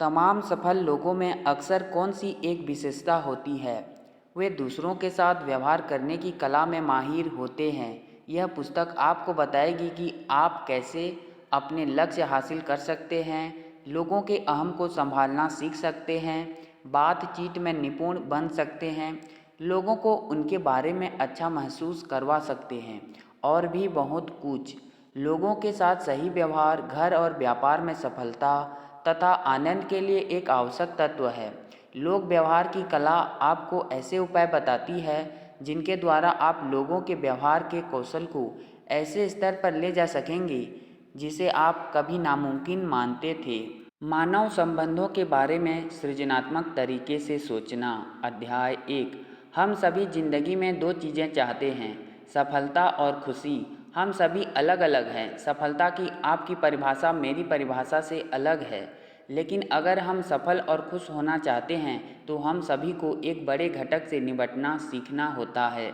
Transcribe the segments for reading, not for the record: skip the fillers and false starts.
तमाम सफल लोगों में अक्सर कौन सी एक विशेषता होती है? वे दूसरों के साथ व्यवहार करने की कला में माहिर होते हैं। यह पुस्तक आपको बताएगी कि आप कैसे अपने लक्ष्य हासिल कर सकते हैं, लोगों के अहम को संभालना सीख सकते हैं, बातचीत में निपुण बन सकते हैं, लोगों को उनके बारे में अच्छा महसूस करवा सकते हैं और भी बहुत कुछ। लोगों के साथ सही व्यवहार घर और व्यापार में सफलता तथा आनंद के लिए एक आवश्यक तत्व है। लोक व्यवहार की कला आपको ऐसे उपाय बताती है जिनके द्वारा आप लोगों के व्यवहार के कौशल को ऐसे स्तर पर ले जा सकेंगे जिसे आप कभी नामुमकिन मानते थे। मानव संबंधों के बारे में सृजनात्मक तरीके से सोचना। अध्याय 1। हम सभी जिंदगी में दो चीज़ें चाहते हैं, सफलता और खुशी। हम सभी अलग अलग हैं। सफलता की आपकी परिभाषा मेरी परिभाषा से अलग है, लेकिन अगर हम सफल और खुश होना चाहते हैं तो हम सभी को एक बड़े घटक से निपटना सीखना होता है।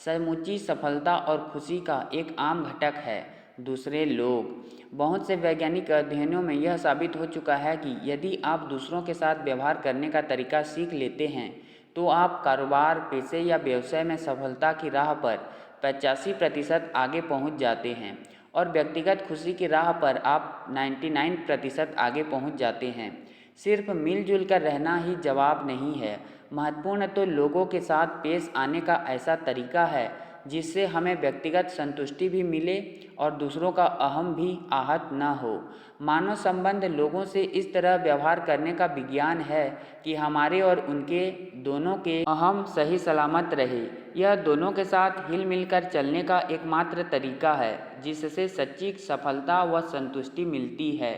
समूची सफलता और खुशी का एक आम घटक है दूसरे लोग। बहुत से वैज्ञानिक अध्ययनों में यह साबित हो चुका है कि यदि आप दूसरों के साथ व्यवहार करने का तरीका सीख लेते हैं तो आप कारोबार, पेशे या व्यवसाय में सफलता की राह पर 85% आगे पहुंच जाते हैं और व्यक्तिगत खुशी की राह पर आप 99% आगे पहुंच जाते हैं। सिर्फ मिलजुल कर रहना ही जवाब नहीं है, महत्वपूर्ण तो लोगों के साथ पेश आने का ऐसा तरीका है जिससे हमें व्यक्तिगत संतुष्टि भी मिले और दूसरों का अहम भी आहत न हो। मानव संबंध लोगों से इस तरह व्यवहार करने का विज्ञान है कि हमारे और उनके दोनों के अहम सही सलामत रहे। यह दोनों के साथ हिल मिलकर चलने का एकमात्र तरीका है जिससे सच्ची सफलता व संतुष्टि मिलती है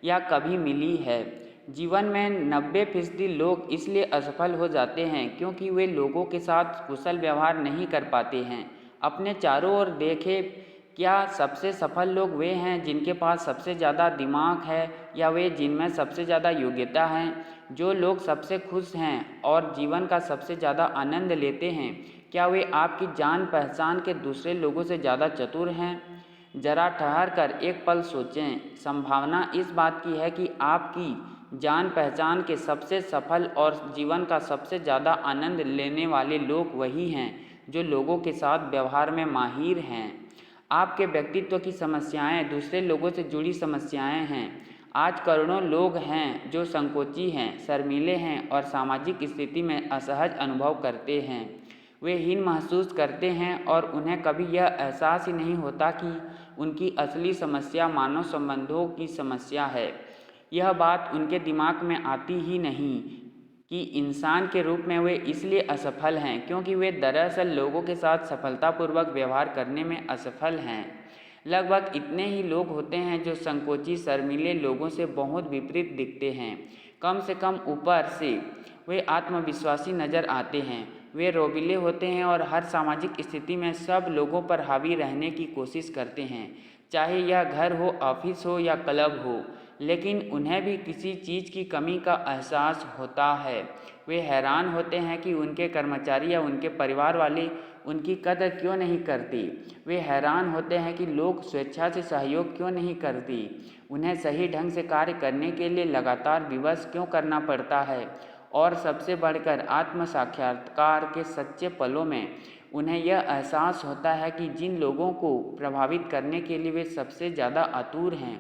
या कभी मिली है। जीवन में 90% लोग इसलिए असफल हो जाते हैं क्योंकि वे लोगों के साथ कुशल व्यवहार नहीं कर पाते हैं। अपने चारों ओर देखें, क्या सबसे सफल लोग वे हैं जिनके पास सबसे ज़्यादा दिमाग है या वे जिनमें सबसे ज़्यादा योग्यता है? जो लोग सबसे खुश हैं और जीवन का सबसे ज़्यादा आनंद लेते हैं, क्या वे आपकी जान पहचान के दूसरे लोगों से ज़्यादा चतुर हैं? जरा ठहर कर एक पल सोचें। संभावना इस बात की है कि आपकी जान पहचान के सबसे सफल और जीवन का सबसे ज़्यादा आनंद लेने वाले लोग वही हैं जो लोगों के साथ व्यवहार में माहिर हैं। आपके व्यक्तित्व की समस्याएं दूसरे लोगों से जुड़ी समस्याएं हैं। आज करोड़ों लोग हैं जो संकोची हैं, शर्मीले हैं और सामाजिक स्थिति में असहज अनुभव करते हैं। वे हीन महसूस करते हैं और उन्हें कभी यह एहसास ही नहीं होता कि उनकी असली समस्या मानव संबंधों की समस्या है। यह बात उनके दिमाग में आती ही नहीं कि इंसान के रूप में वे इसलिए असफल हैं क्योंकि वे दरअसल लोगों के साथ सफलतापूर्वक व्यवहार करने में असफल हैं। लगभग इतने ही लोग होते हैं जो संकोची, शर्मीले लोगों से बहुत विपरीत दिखते हैं। कम से कम ऊपर से वे आत्मविश्वासी नज़र आते हैं। वे रोबीले होते हैं और हर सामाजिक स्थिति में सब लोगों पर हावी रहने की कोशिश करते हैं, चाहे यह घर हो, ऑफिस हो या क्लब हो। लेकिन उन्हें भी किसी चीज़ की कमी का एहसास होता है। वे हैरान होते हैं कि उनके कर्मचारी या उनके परिवार वाले उनकी कदर क्यों नहीं करते। वे हैरान होते हैं कि लोग स्वेच्छा से सहयोग क्यों नहीं करते। उन्हें सही ढंग से कार्य करने के लिए लगातार विवश क्यों करना पड़ता है। और सबसे बढ़कर आत्म साक्षात्कार के सच्चे पलों में उन्हें यह एहसास होता है कि जिन लोगों को प्रभावित करने के लिए वे सबसे ज़्यादा आतुर हैं,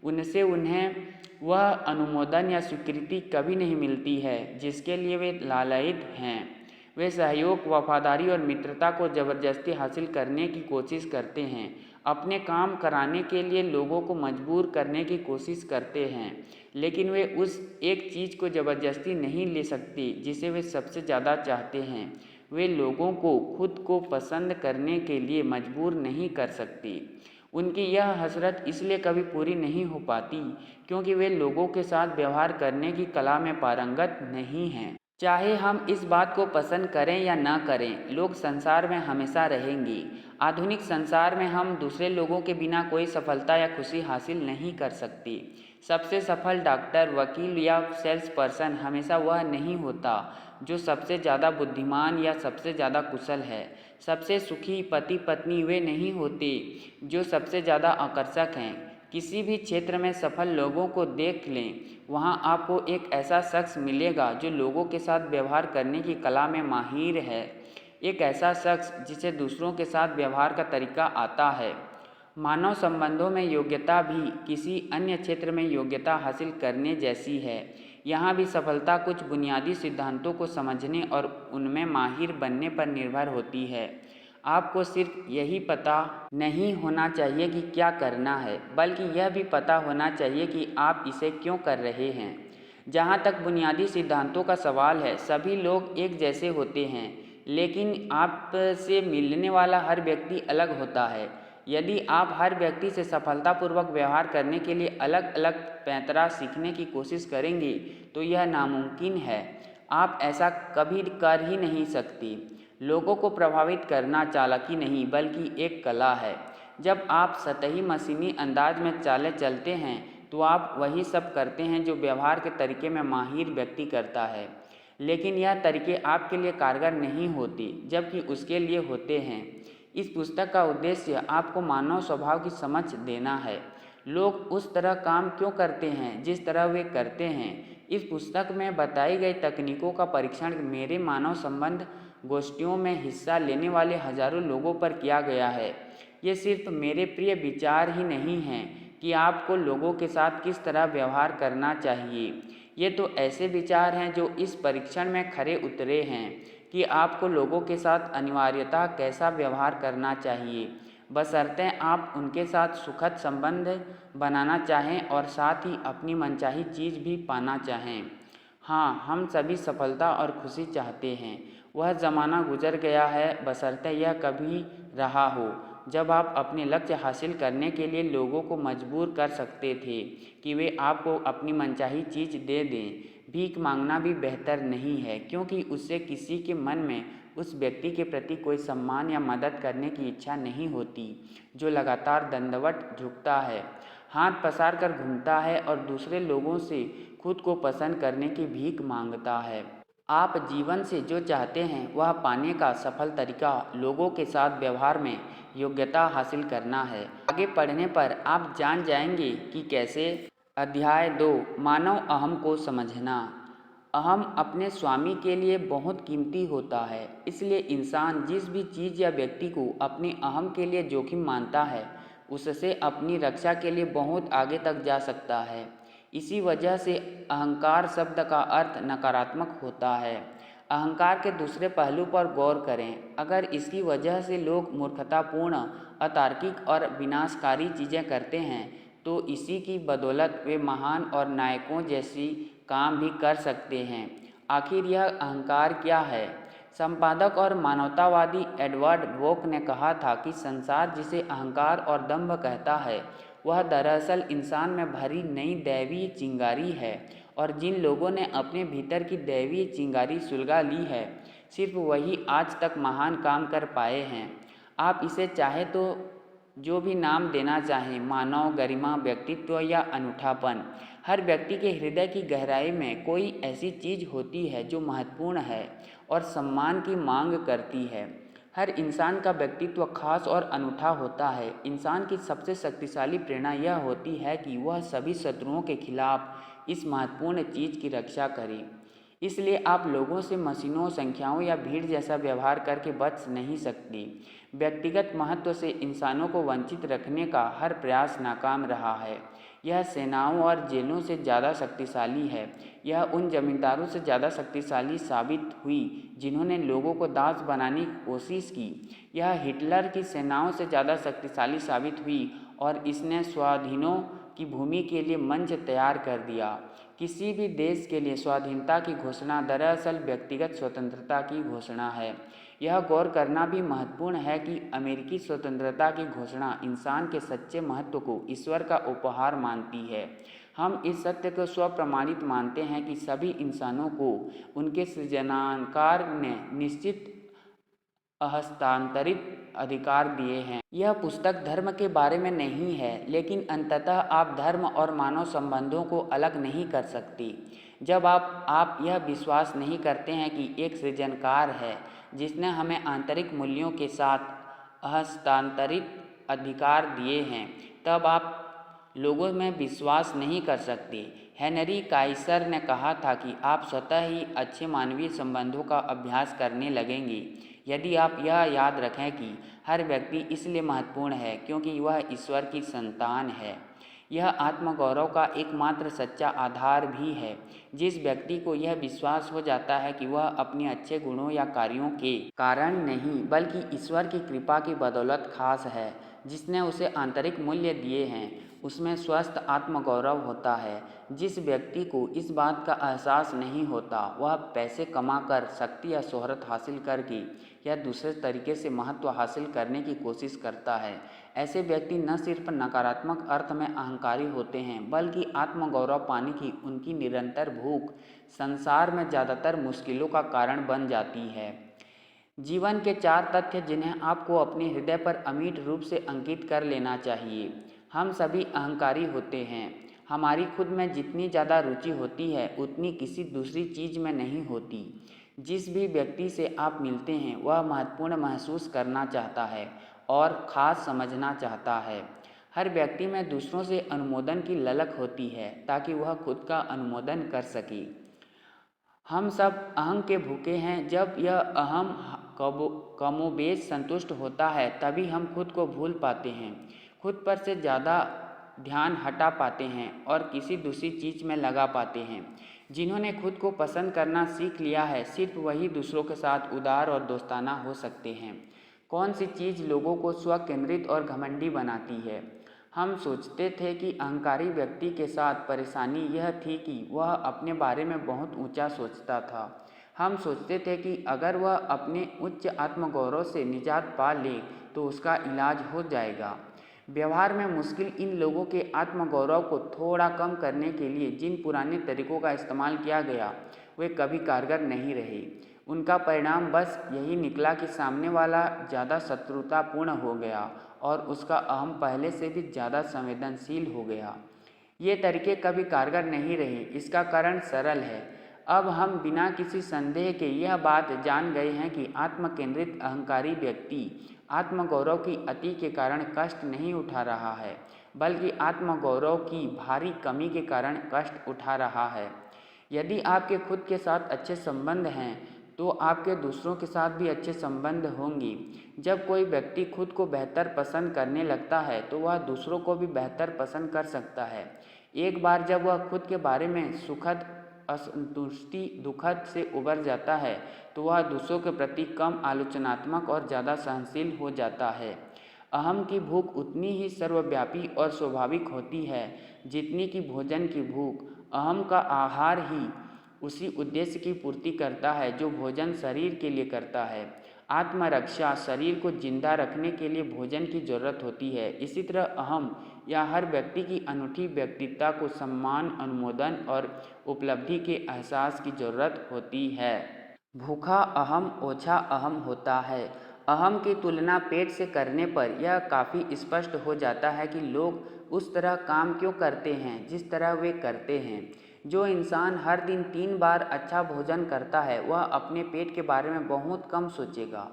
उनसे उन्हें वह अनुमोदन या स्वीकृति कभी नहीं मिलती है जिसके लिए वे लालायित हैं। वे सहयोग, वफादारी और मित्रता को ज़बरदस्ती हासिल करने की कोशिश करते हैं, अपने काम कराने के लिए लोगों को मजबूर करने की कोशिश करते हैं, लेकिन वे उस एक चीज़ को ज़बरदस्ती नहीं ले सकते जिसे वे सबसे ज़्यादा चाहते हैं। वे लोगों को खुद को पसंद करने के लिए मजबूर नहीं कर सकते। उनकी यह हसरत इसलिए कभी पूरी नहीं हो पाती क्योंकि वे लोगों के साथ व्यवहार करने की कला में पारंगत नहीं हैं। चाहे हम इस बात को पसंद करें या न करें, लोग संसार में हमेशा रहेंगे। आधुनिक संसार में हम दूसरे लोगों के बिना कोई सफलता या खुशी हासिल नहीं कर सकते। सबसे सफल डॉक्टर, वकील या सेल्स पर्सन हमेशा वह नहीं होता जो सबसे ज़्यादा बुद्धिमान या सबसे ज़्यादा कुशल है। सबसे सुखी पति पत्नी वे नहीं होते जो सबसे ज़्यादा आकर्षक हैं। किसी भी क्षेत्र में सफल लोगों को देख लें, वहाँ आपको एक ऐसा शख्स मिलेगा जो लोगों के साथ व्यवहार करने की कला में माहिर है। एक ऐसा शख्स जिसे दूसरों के साथ व्यवहार का तरीका आता है। मानव संबंधों में योग्यता भी किसी अन्य क्षेत्र में योग्यता हासिल करने जैसी है। यहाँ भी सफलता कुछ बुनियादी सिद्धांतों को समझने और उनमें माहिर बनने पर निर्भर होती है। आपको सिर्फ यही पता नहीं होना चाहिए कि क्या करना है, बल्कि यह भी पता होना चाहिए कि आप इसे क्यों कर रहे हैं। जहाँ तक बुनियादी सिद्धांतों का सवाल है, सभी लोग एक जैसे होते हैं, लेकिन आपसे मिलने वाला हर व्यक्ति अलग होता है। यदि आप हर व्यक्ति से सफलतापूर्वक व्यवहार करने के लिए अलग अलग पैंतरा सीखने की कोशिश करेंगे, तो यह नामुमकिन है। आप ऐसा कभी कर ही नहीं सकती। लोगों को प्रभावित करना चालाकी नहीं, बल्कि एक कला है। जब आप सतही मशीनी अंदाज में चालें चलते हैं, तो आप वही सब करते हैं जो व्यवहार के तरीके में माहिर व्यक्ति करता है। लेकिन यह तरीके आपके लिए कारगर नहीं होते, जबकि उसके लिए होते हैं। इस पुस्तक का उद्देश्य आपको मानव स्वभाव की समझ देना है। लोग उस तरह काम क्यों करते हैं जिस तरह वे करते हैं। इस पुस्तक में बताई गई तकनीकों का परीक्षण मेरे मानव संबंध गोष्ठियों में हिस्सा लेने वाले हजारों लोगों पर किया गया है। ये सिर्फ मेरे प्रिय विचार ही नहीं हैं कि आपको लोगों के साथ किस तरह व्यवहार करना चाहिए। ये तो ऐसे विचार हैं जो इस परीक्षण में खरे उतरे हैं कि आपको लोगों के साथ अनिवार्यतः कैसा व्यवहार करना चाहिए, बशर्ते आप उनके साथ सुखद संबंध बनाना चाहें और साथ ही अपनी मनचाही चीज़ भी पाना चाहें। हाँ, हम सभी सफलता और खुशी चाहते हैं। वह ज़माना गुजर गया है, बशर्ते यह कभी रहा हो, जब आप अपने लक्ष्य हासिल करने के लिए लोगों को मजबूर कर सकते थे कि वे आपको अपनी मनचाही चीज़ दे दें। भीख मांगना भी बेहतर नहीं है, क्योंकि उससे किसी के मन में उस व्यक्ति के प्रति कोई सम्मान या मदद करने की इच्छा नहीं होती जो लगातार दंडवत झुकता है, हाथ पसार कर घूमता है और दूसरे लोगों से खुद को पसंद करने की भीख मांगता है। आप जीवन से जो चाहते हैं वह पाने का सफल तरीका लोगों के साथ व्यवहार में योग्यता हासिल करना है। आगे पढ़ने पर आप जान जाएंगे कि कैसे। अध्याय 2, मानव अहम को समझना। अहम अपने स्वामी के लिए बहुत कीमती होता है, इसलिए इंसान जिस भी चीज़ या व्यक्ति को अपने अहम के लिए जोखिम मानता है, उससे अपनी रक्षा के लिए बहुत आगे तक जा सकता है। इसी वजह से अहंकार शब्द का अर्थ नकारात्मक होता है। अहंकार के दूसरे पहलू पर गौर करें। अगर इसकी वजह से लोग मूर्खतापूर्ण, अतार्किक और विनाशकारी चीज़ें करते हैं, तो इसी की बदौलत वे महान और नायकों जैसी काम भी कर सकते हैं। आखिर यह अहंकार क्या है? संपादक और मानवतावादी एडवर्ड वोक ने कहा था कि संसार जिसे अहंकार और दंभ कहता है, वह दरअसल इंसान में भरी नई दैवीय चिंगारी है, और जिन लोगों ने अपने भीतर की दैवीय चिंगारी सुलगा ली है, सिर्फ वही आज तक महान काम कर पाए हैं। आप इसे चाहे तो जो भी नाम देना चाहें, मानव, गरिमा, व्यक्तित्व या अनूठापन, हर व्यक्ति के हृदय की गहराई में कोई ऐसी चीज़ होती है जो महत्वपूर्ण है और सम्मान की मांग करती है। हर इंसान का व्यक्तित्व खास और अनूठा होता है। इंसान की सबसे शक्तिशाली प्रेरणा यह होती है कि वह सभी शत्रुओं के खिलाफ इस महत्वपूर्ण चीज़ की रक्षा करे। इसलिए आप लोगों से मशीनों, संख्याओं या भीड़ जैसा व्यवहार करके बच नहीं सकती। व्यक्तिगत महत्व से इंसानों को वंचित रखने का हर प्रयास नाकाम रहा है। यह सेनाओं और जेलों से ज़्यादा शक्तिशाली है। यह उन जमींदारों से ज़्यादा शक्तिशाली साबित हुई जिन्होंने लोगों को दास बनाने की कोशिश की। यह हिटलर की सेनाओं से ज़्यादा शक्तिशाली साबित हुई और इसने स्वाधीनों की भूमि के लिए मंच तैयार कर दिया। किसी भी देश के लिए स्वाधीनता की घोषणा दरअसल व्यक्तिगत स्वतंत्रता की घोषणा है। यह गौर करना भी महत्वपूर्ण है कि अमेरिकी स्वतंत्रता की घोषणा इंसान के सच्चे महत्व को ईश्वर का उपहार मानती है। हम इस सत्य को स्वप्रमाणित मानते हैं कि सभी इंसानों को उनके सृजनहार ने निश्चित हस्तांतरित अधिकार दिए हैं। यह पुस्तक धर्म के बारे में नहीं है, लेकिन अंततः आप धर्म और मानव संबंधों को अलग नहीं कर सकती। जब आप यह विश्वास नहीं करते हैं कि एक सृजनकार है जिसने हमें आंतरिक मूल्यों के साथ हस्तांतरित अधिकार दिए हैं, तब आप लोगों में विश्वास नहीं कर सकते। हेनरी काइसर ने कहा था कि आप स्वतः ही अच्छे मानवीय संबंधों का अभ्यास करने लगेंगे यदि आप यह याद रखें कि हर व्यक्ति इसलिए महत्वपूर्ण है क्योंकि वह ईश्वर की संतान है। यह आत्मगौरव का एकमात्र सच्चा आधार भी है। जिस व्यक्ति को यह विश्वास हो जाता है कि वह अपने अच्छे गुणों या कार्यों के कारण नहीं बल्कि ईश्वर की कृपा की बदौलत खास है, जिसने उसे आंतरिक मूल्य दिए हैं, उसमें स्वस्थ आत्मगौरव होता है। जिस व्यक्ति को इस बात का एहसास नहीं होता, वह पैसे कमाकर, शक्ति या शोहरत हासिल करके या दूसरे तरीके से महत्व हासिल करने की कोशिश करता है। ऐसे व्यक्ति न सिर्फ नकारात्मक अर्थ में अहंकारी होते हैं, बल्कि आत्मगौरव पाने की उनकी निरंतर भूख संसार में ज़्यादातर मुश्किलों का कारण बन जाती है। जीवन के 4 तथ्य जिन्हें आपको अपने हृदय पर अमिट रूप से अंकित कर लेना चाहिए। हम सभी अहंकारी होते हैं। हमारी खुद में जितनी ज़्यादा रुचि होती है उतनी किसी दूसरी चीज़ में नहीं होती। जिस भी व्यक्ति से आप मिलते हैं वह महत्वपूर्ण महसूस करना चाहता है और ख़ास समझना चाहता है। हर व्यक्ति में दूसरों से अनुमोदन की ललक होती है ताकि वह खुद का अनुमोदन कर सके। हम सब अहं के भूखे हैं। जब यह अहम कमोबेश संतुष्ट होता है तभी हम खुद को भूल पाते हैं, खुद पर से ज़्यादा ध्यान हटा पाते हैं और किसी दूसरी चीज़ में लगा पाते हैं। जिन्होंने खुद को पसंद करना सीख लिया है, सिर्फ वही दूसरों के साथ उदार और दोस्ताना हो सकते हैं। कौन सी चीज़ लोगों को स्वकेंद्रित और घमंडी बनाती है? हम सोचते थे कि अहंकारी व्यक्ति के साथ परेशानी यह थी कि वह अपने बारे में बहुत ऊंचा सोचता था। हम सोचते थे कि अगर वह अपने उच्च आत्मगौरव से निजात पा ले तो उसका इलाज हो जाएगा। व्यवहार में मुश्किल इन लोगों के आत्मगौरव को थोड़ा कम करने के लिए जिन पुराने तरीकों का इस्तेमाल किया गया वे कभी कारगर नहीं रहे। उनका परिणाम बस यही निकला कि सामने वाला ज़्यादा शत्रुतापूर्ण हो गया और उसका अहम पहले से भी ज़्यादा संवेदनशील हो गया। ये तरीके कभी कारगर नहीं रहे। इसका कारण सरल है। अब हम बिना किसी संदेह के यह बात जान गए हैं कि आत्मकेंद्रित अहंकारी व्यक्ति आत्मगौरव की अति के कारण कष्ट नहीं उठा रहा है, बल्कि आत्मगौरव की भारी कमी के कारण कष्ट उठा रहा है। यदि आपके खुद के साथ अच्छे संबंध हैं तो आपके दूसरों के साथ भी अच्छे संबंध होंगे। जब कोई व्यक्ति खुद को बेहतर पसंद करने लगता है तो वह दूसरों को भी बेहतर पसंद कर सकता है। एक बार जब वह खुद के बारे में सुखद असंतुष्टि दुखद से उबर जाता है तो वह दूसरों के प्रति कम आलोचनात्मक और ज़्यादा सहनशील हो जाता है। अहम की भूख उतनी ही सर्वव्यापी और स्वाभाविक होती है जितनी कि भोजन की भूख। अहम का आहार ही उसी उद्देश्य की पूर्ति करता है जो भोजन शरीर के लिए करता है। आत्मरक्षा शरीर को जिंदा रखने के लिए भोजन की जरूरत होती है। इसी तरह अहम या हर व्यक्ति की अनूठी व्यक्तित्व को सम्मान, अनुमोदन और उपलब्धि के एहसास की जरूरत होती है। भूखा अहम ओछा अहम होता है। अहम की तुलना पेट से करने पर यह काफ़ी स्पष्ट हो जाता है कि लोग उस तरह काम क्यों करते हैं जिस तरह वे करते हैं। जो इंसान हर दिन 3 बार अच्छा भोजन करता है वह अपने पेट के बारे में बहुत कम सोचेगा।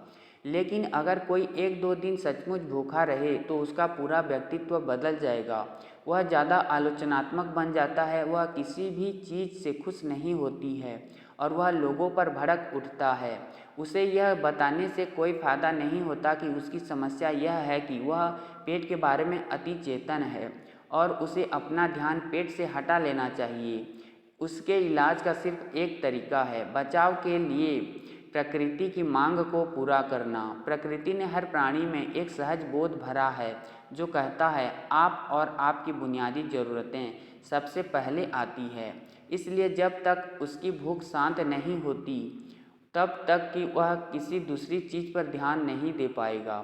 लेकिन अगर कोई 1-2 दिन सचमुच भूखा रहे तो उसका पूरा व्यक्तित्व बदल जाएगा। वह ज़्यादा आलोचनात्मक बन जाता है, वह किसी भी चीज़ से खुश नहीं होती है और वह लोगों पर भड़क उठता है। उसे यह बताने से कोई फ़ायदा नहीं होता कि उसकी समस्या यह है कि वह पेट के बारे में अति चेतन है और उसे अपना ध्यान पेट से हटा लेना चाहिए। उसके इलाज का सिर्फ एक तरीका है, बचाव के लिए प्रकृति की मांग को पूरा करना। प्रकृति ने हर प्राणी में एक सहज बोध भरा है जो कहता है आप और आपकी बुनियादी ज़रूरतें सबसे पहले आती है। इसलिए जब तक उसकी भूख शांत नहीं होती तब तक कि वह किसी दूसरी चीज़ पर ध्यान नहीं दे पाएगा।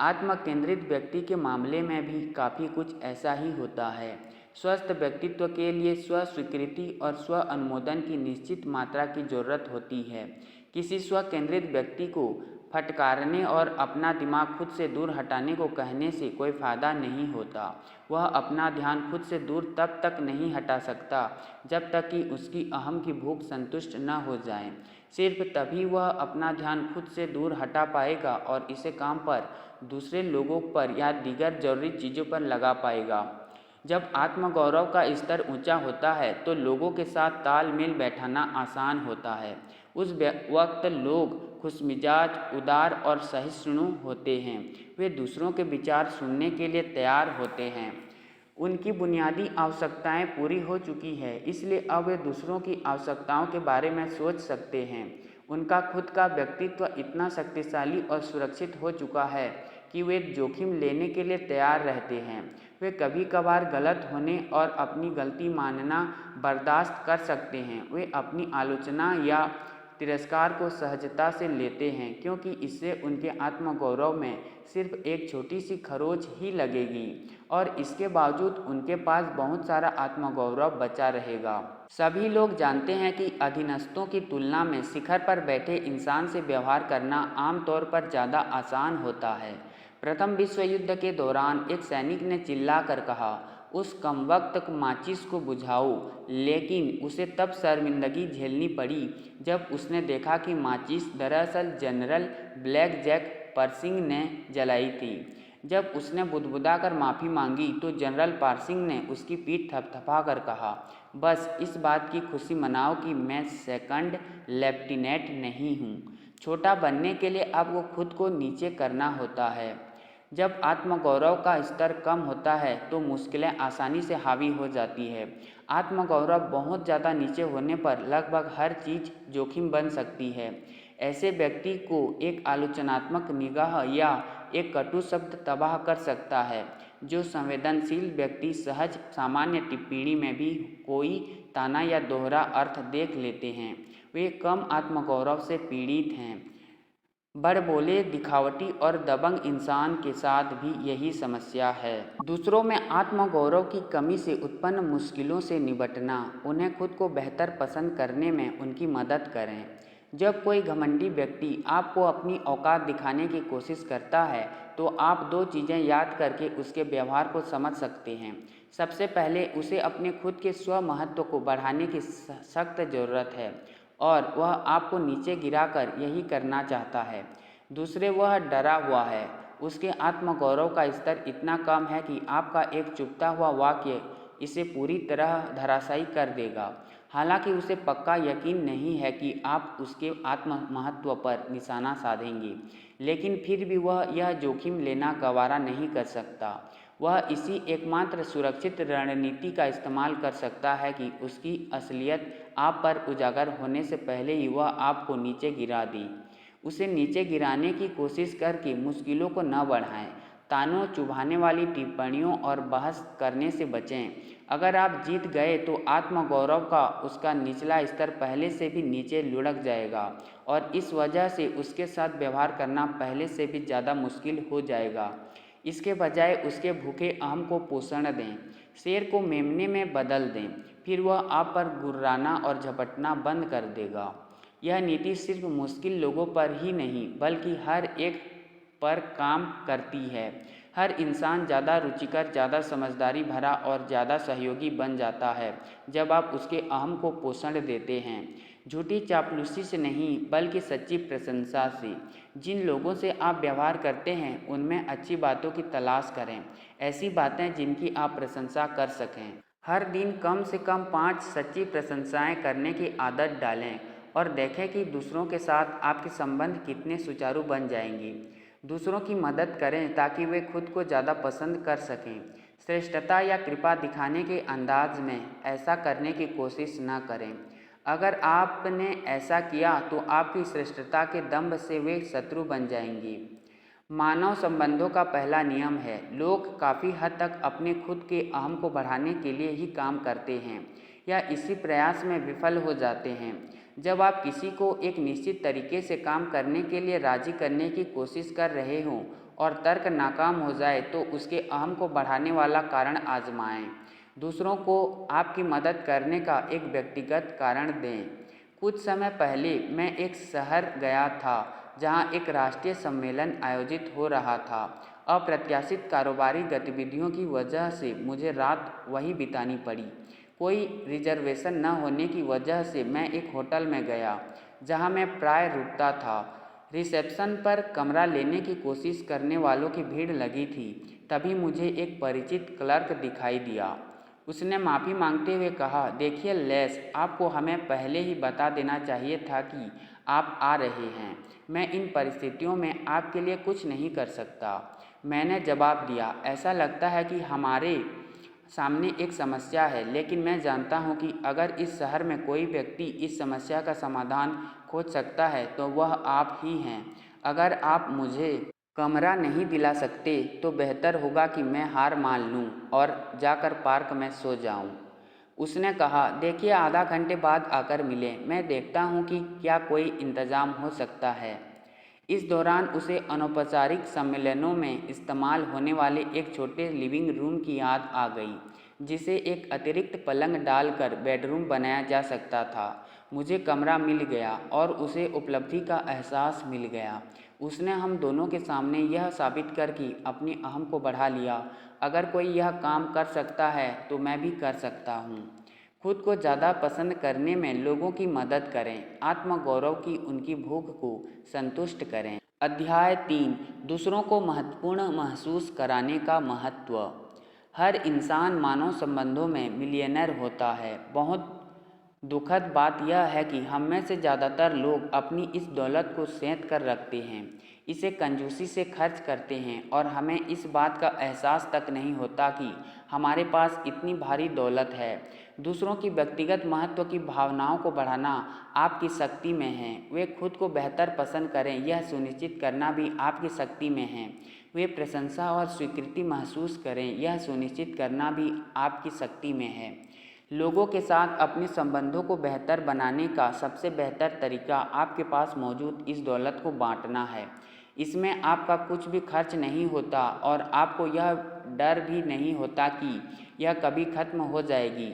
आत्म केंद्रित व्यक्ति के मामले में भी काफ़ी कुछ ऐसा ही होता है। स्वस्थ व्यक्तित्व के लिए स्व स्वीकृति और स्व अनुमोदन की निश्चित मात्रा की जरूरत होती है। किसी स्व केंद्रित व्यक्ति को फटकारने और अपना दिमाग खुद से दूर हटाने को कहने से कोई फ़ायदा नहीं होता। वह अपना ध्यान खुद से दूर तब तक नहीं हटा सकता जब तक कि उसकी अहम की भूख संतुष्ट न हो जाए। सिर्फ तभी वह अपना ध्यान खुद से दूर हटा पाएगा और इसे काम पर, दूसरे लोगों पर या दीगर जरूरी चीज़ों पर लगा पाएगा। जब आत्मगौरव का स्तर ऊंचा होता है तो लोगों के साथ तालमेल बैठाना आसान होता है। उस वक्त लोग खुशमिजाज, उदार और सहिष्णु होते हैं। वे दूसरों के विचार सुनने के लिए तैयार होते हैं। उनकी बुनियादी आवश्यकताएं पूरी हो चुकी है, इसलिए अब वे दूसरों की आवश्यकताओं के बारे में सोच सकते हैं। उनका खुद का व्यक्तित्व इतना शक्तिशाली और सुरक्षित हो चुका है कि वे जोखिम लेने के लिए तैयार रहते हैं। वे कभी कभार गलत होने और अपनी गलती मानना बर्दाश्त कर सकते हैं। वे अपनी आलोचना या तिरस्कार को सहजता से लेते हैं, क्योंकि इससे उनके आत्मगौरव में सिर्फ एक छोटी सी खरोंच ही लगेगी और इसके बावजूद उनके पास बहुत सारा आत्मगौरव बचा रहेगा। सभी लोग जानते हैं कि अधीनस्थों की तुलना में शिखर पर बैठे इंसान से व्यवहार करना आमतौर पर ज़्यादा आसान होता है। प्रथम विश्व युद्ध के दौरान एक सैनिक ने चिल्लाकर कहा, उस कमबख्त माचिस को बुझाओ, लेकिन उसे तब शर्मिंदगी झेलनी पड़ी जब उसने देखा कि माचिस दरअसल जनरल ब्लैक जैक पर्सिंग ने जलाई थी। जब उसने बुदबुदाकर माफ़ी मांगी तो जनरल पार्सिंग ने उसकी पीठ थपथपाकर कहा, बस इस बात की खुशी मनाओ कि मैं सेकंड लेफ्टिनेंट नहीं हूँ। छोटा बनने के लिए आपको खुद को नीचे करना होता है। जब आत्मगौरव का स्तर कम होता है तो मुश्किलें आसानी से हावी हो जाती है। आत्मगौरव बहुत ज़्यादा नीचे होने पर लगभग हर चीज़ जोखिम बन सकती है। ऐसे व्यक्ति को एक आलोचनात्मक निगाह या एक कटु शब्द तबाह कर सकता है। जो संवेदनशील व्यक्ति सहज सामान्य टिप्पणी में भी कोई ताना या दोहरा अर्थ देख लेते हैं, वे कम आत्मगौरव से पीड़ित हैं। बड़बोले, दिखावटी और दबंग इंसान के साथ भी यही समस्या है। दूसरों में आत्मगौरव की कमी से उत्पन्न मुश्किलों से निपटना, उन्हें खुद को बेहतर पसंद करने में उनकी मदद करें। जब कोई घमंडी व्यक्ति आपको अपनी औकात दिखाने की कोशिश करता है तो आप दो चीज़ें याद करके उसके व्यवहार को समझ सकते हैं। सबसे पहले, उसे अपने खुद के स्व महत्व को बढ़ाने की सख्त ज़रूरत है और वह आपको नीचे गिराकर यही करना चाहता है। दूसरे, वह डरा हुआ है। उसके आत्मगौरव का स्तर इतना कम है कि आपका एक चुभता हुआ वाक्य इसे पूरी तरह धराशायी कर देगा। हालांकि उसे पक्का यकीन नहीं है कि आप उसके आत्म महत्व पर निशाना साधेंगे, लेकिन फिर भी वह यह जोखिम लेना गवारा नहीं कर सकता। वह इसी एकमात्र सुरक्षित रणनीति का इस्तेमाल कर सकता है कि उसकी असलियत आप पर उजागर होने से पहले ही वह आपको नीचे गिरा दे। उसे नीचे गिराने की कोशिश करके मुश्किलों को न बढ़ाएं। तानों चुभाने वाली टिप्पणियों और बहस करने से बचें। अगर आप जीत गए तो आत्मगौरव का उसका निचला स्तर पहले से भी नीचे लुढ़क जाएगा और इस वजह से उसके साथ व्यवहार करना पहले से भी ज़्यादा मुश्किल हो जाएगा। इसके बजाय उसके भूखे अहम को पोषण दें, शेर को मेमने में बदल दें, फिर वह आप पर गुर्राना और झपटना बंद कर देगा। यह नीति सिर्फ मुश्किल लोगों पर ही नहीं बल्कि हर एक पर काम करती है। हर इंसान ज़्यादा रुचिकर, ज़्यादा समझदारी भरा और ज़्यादा सहयोगी बन जाता है जब आप उसके अहम को पोषण देते हैं। झूठी चापलूसी से नहीं बल्कि सच्ची प्रशंसा से। जिन लोगों से आप व्यवहार करते हैं उनमें अच्छी बातों की तलाश करें, ऐसी बातें जिनकी आप प्रशंसा कर सकें। हर दिन कम से कम 5 सच्ची प्रशंसाएं करने की आदत डालें और देखें कि दूसरों के साथ आपके संबंध कितने सुचारू बन जाएंगे। दूसरों की मदद करें ताकि वे खुद को ज़्यादा पसंद कर सकें। श्रेष्ठता या कृपा दिखाने के अंदाज में ऐसा करने की कोशिश न करें। अगर आपने ऐसा किया तो आपकी श्रेष्ठता के दंभ से वे शत्रु बन जाएंगी। मानव संबंधों का पहला नियम है, लोग काफ़ी हद तक अपने खुद के अहम को बढ़ाने के लिए ही काम करते हैं या इसी प्रयास में विफल हो जाते हैं। जब आप किसी को एक निश्चित तरीके से काम करने के लिए राजी करने की कोशिश कर रहे हों और तर्क नाकाम हो जाए तो उसके अहम को बढ़ाने वाला कारण आजमाएं। दूसरों को आपकी मदद करने का एक व्यक्तिगत कारण दें। कुछ समय पहले मैं एक शहर गया था जहां एक राष्ट्रीय सम्मेलन आयोजित हो रहा था। अप्रत्याशित कारोबारी गतिविधियों की वजह से मुझे रात वहीं बितानी पड़ी। कोई रिजर्वेशन न होने की वजह से मैं एक होटल में गया जहां मैं प्राय रुकता था। रिसेप्शन पर कमरा लेने की कोशिश करने वालों की भीड़ लगी थी। तभी मुझे एक परिचित क्लर्क दिखाई दिया। उसने माफ़ी मांगते हुए कहा, देखिए लेस, आपको हमें पहले ही बता देना चाहिए था कि आप आ रहे हैं। मैं इन परिस्थितियों में आपके लिए कुछ नहीं कर सकता। मैंने जवाब दिया, ऐसा लगता है कि हमारे सामने एक समस्या है, लेकिन मैं जानता हूँ कि अगर इस शहर में कोई व्यक्ति इस समस्या का समाधान खोज सकता है तो वह आप ही हैं। अगर आप मुझे कमरा नहीं दिला सकते तो बेहतर होगा कि मैं हार मान लूँ और जाकर पार्क में सो जाऊँ। उसने कहा, देखिए आधा घंटे बाद आकर मिलें, मैं देखता हूँ कि क्या कोई इंतज़ाम हो सकता है। इस दौरान उसे अनौपचारिक सम्मेलनों में इस्तेमाल होने वाले एक छोटे लिविंग रूम की याद आ गई, जिसे एक अतिरिक्त पलंग डालकर बेडरूम बनाया जा सकता था। मुझे कमरा मिल गया और उसे उपलब्धि का एहसास मिल गया। उसने हम दोनों के सामने यह साबित कर कि अपनी अहम को बढ़ा लिया, अगर कोई यह काम कर सकता है तो मैं भी कर सकता हूँ। खुद को ज़्यादा पसंद करने में लोगों की मदद करें, आत्मगौरव की उनकी भूख को संतुष्ट करें। अध्याय 3, दूसरों को महत्वपूर्ण महसूस कराने का महत्व। हर इंसान मानव संबंधों में मिलियनर होता है। बहुत दुखद बात यह है कि हम में से ज़्यादातर लोग अपनी इस दौलत को सेंध कर रखते हैं, इसे कंजूसी से खर्च करते हैं और हमें इस बात का एहसास तक नहीं होता कि हमारे पास इतनी भारी दौलत है। दूसरों की व्यक्तिगत महत्व की भावनाओं को बढ़ाना आपकी शक्ति में है। वे खुद को बेहतर पसंद करें, यह सुनिश्चित करना भी आपकी शक्ति में है। वे प्रशंसा और स्वीकृति महसूस करें, यह सुनिश्चित करना भी आपकी शक्ति में है। लोगों के साथ अपने संबंधों को बेहतर बनाने का सबसे बेहतर तरीका आपके पास मौजूद इस दौलत को बांटना है। इसमें आपका कुछ भी खर्च नहीं होता और आपको यह डर भी नहीं होता कि यह कभी खत्म हो जाएगी।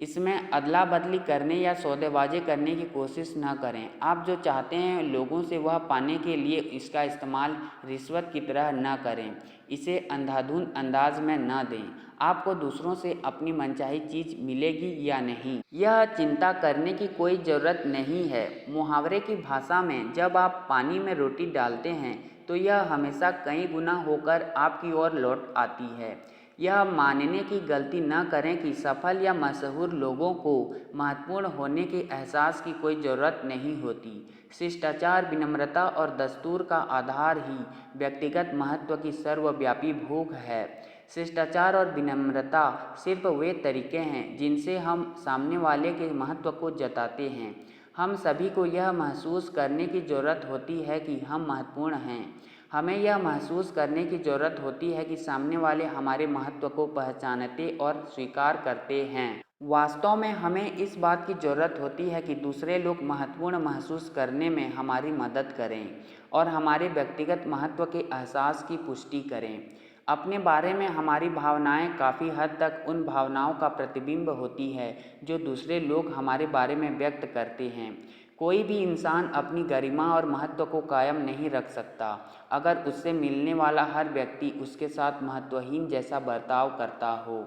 इसमें अदला बदली करने या सौदेबाजी करने की कोशिश न करें। आप जो चाहते हैं लोगों से वह पाने के लिए इसका इस्तेमाल रिश्वत की तरह न करें। इसे अंधाधुंध अंदाज में न दें। आपको दूसरों से अपनी मनचाही चीज़ मिलेगी या नहीं, यह चिंता करने की कोई ज़रूरत नहीं है। मुहावरे की भाषा में जब आप पानी में रोटी डालते हैं तो यह हमेशा कई गुना होकर आपकी ओर लौट आती है। यह मानने की गलती न करें कि सफल या मशहूर लोगों को महत्वपूर्ण होने के एहसास की कोई ज़रूरत नहीं होती। शिष्टाचार, विनम्रता और दस्तूर का आधार ही व्यक्तिगत महत्व की सर्वव्यापी भूख है। शिष्टाचार और विनम्रता सिर्फ वे तरीके हैं जिनसे हम सामने वाले के महत्व को जताते हैं। हम सभी को यह महसूस करने की ज़रूरत होती है कि हम महत्वपूर्ण हैं। हमें यह महसूस करने की ज़रूरत होती है कि सामने वाले हमारे महत्व को पहचानते और स्वीकार करते हैं। वास्तव में हमें इस बात की ज़रूरत होती है कि दूसरे लोग महत्वपूर्ण महसूस करने में हमारी मदद करें और हमारे व्यक्तिगत महत्व के एहसास की पुष्टि करें। अपने बारे में हमारी भावनाएं काफ़ी हद तक उन भावनाओं का प्रतिबिंब होती है जो दूसरे लोग हमारे बारे में व्यक्त करते हैं। कोई भी इंसान अपनी गरिमा और महत्व को कायम नहीं रख सकता अगर उससे मिलने वाला हर व्यक्ति उसके साथ महत्वहीन जैसा बर्ताव करता हो।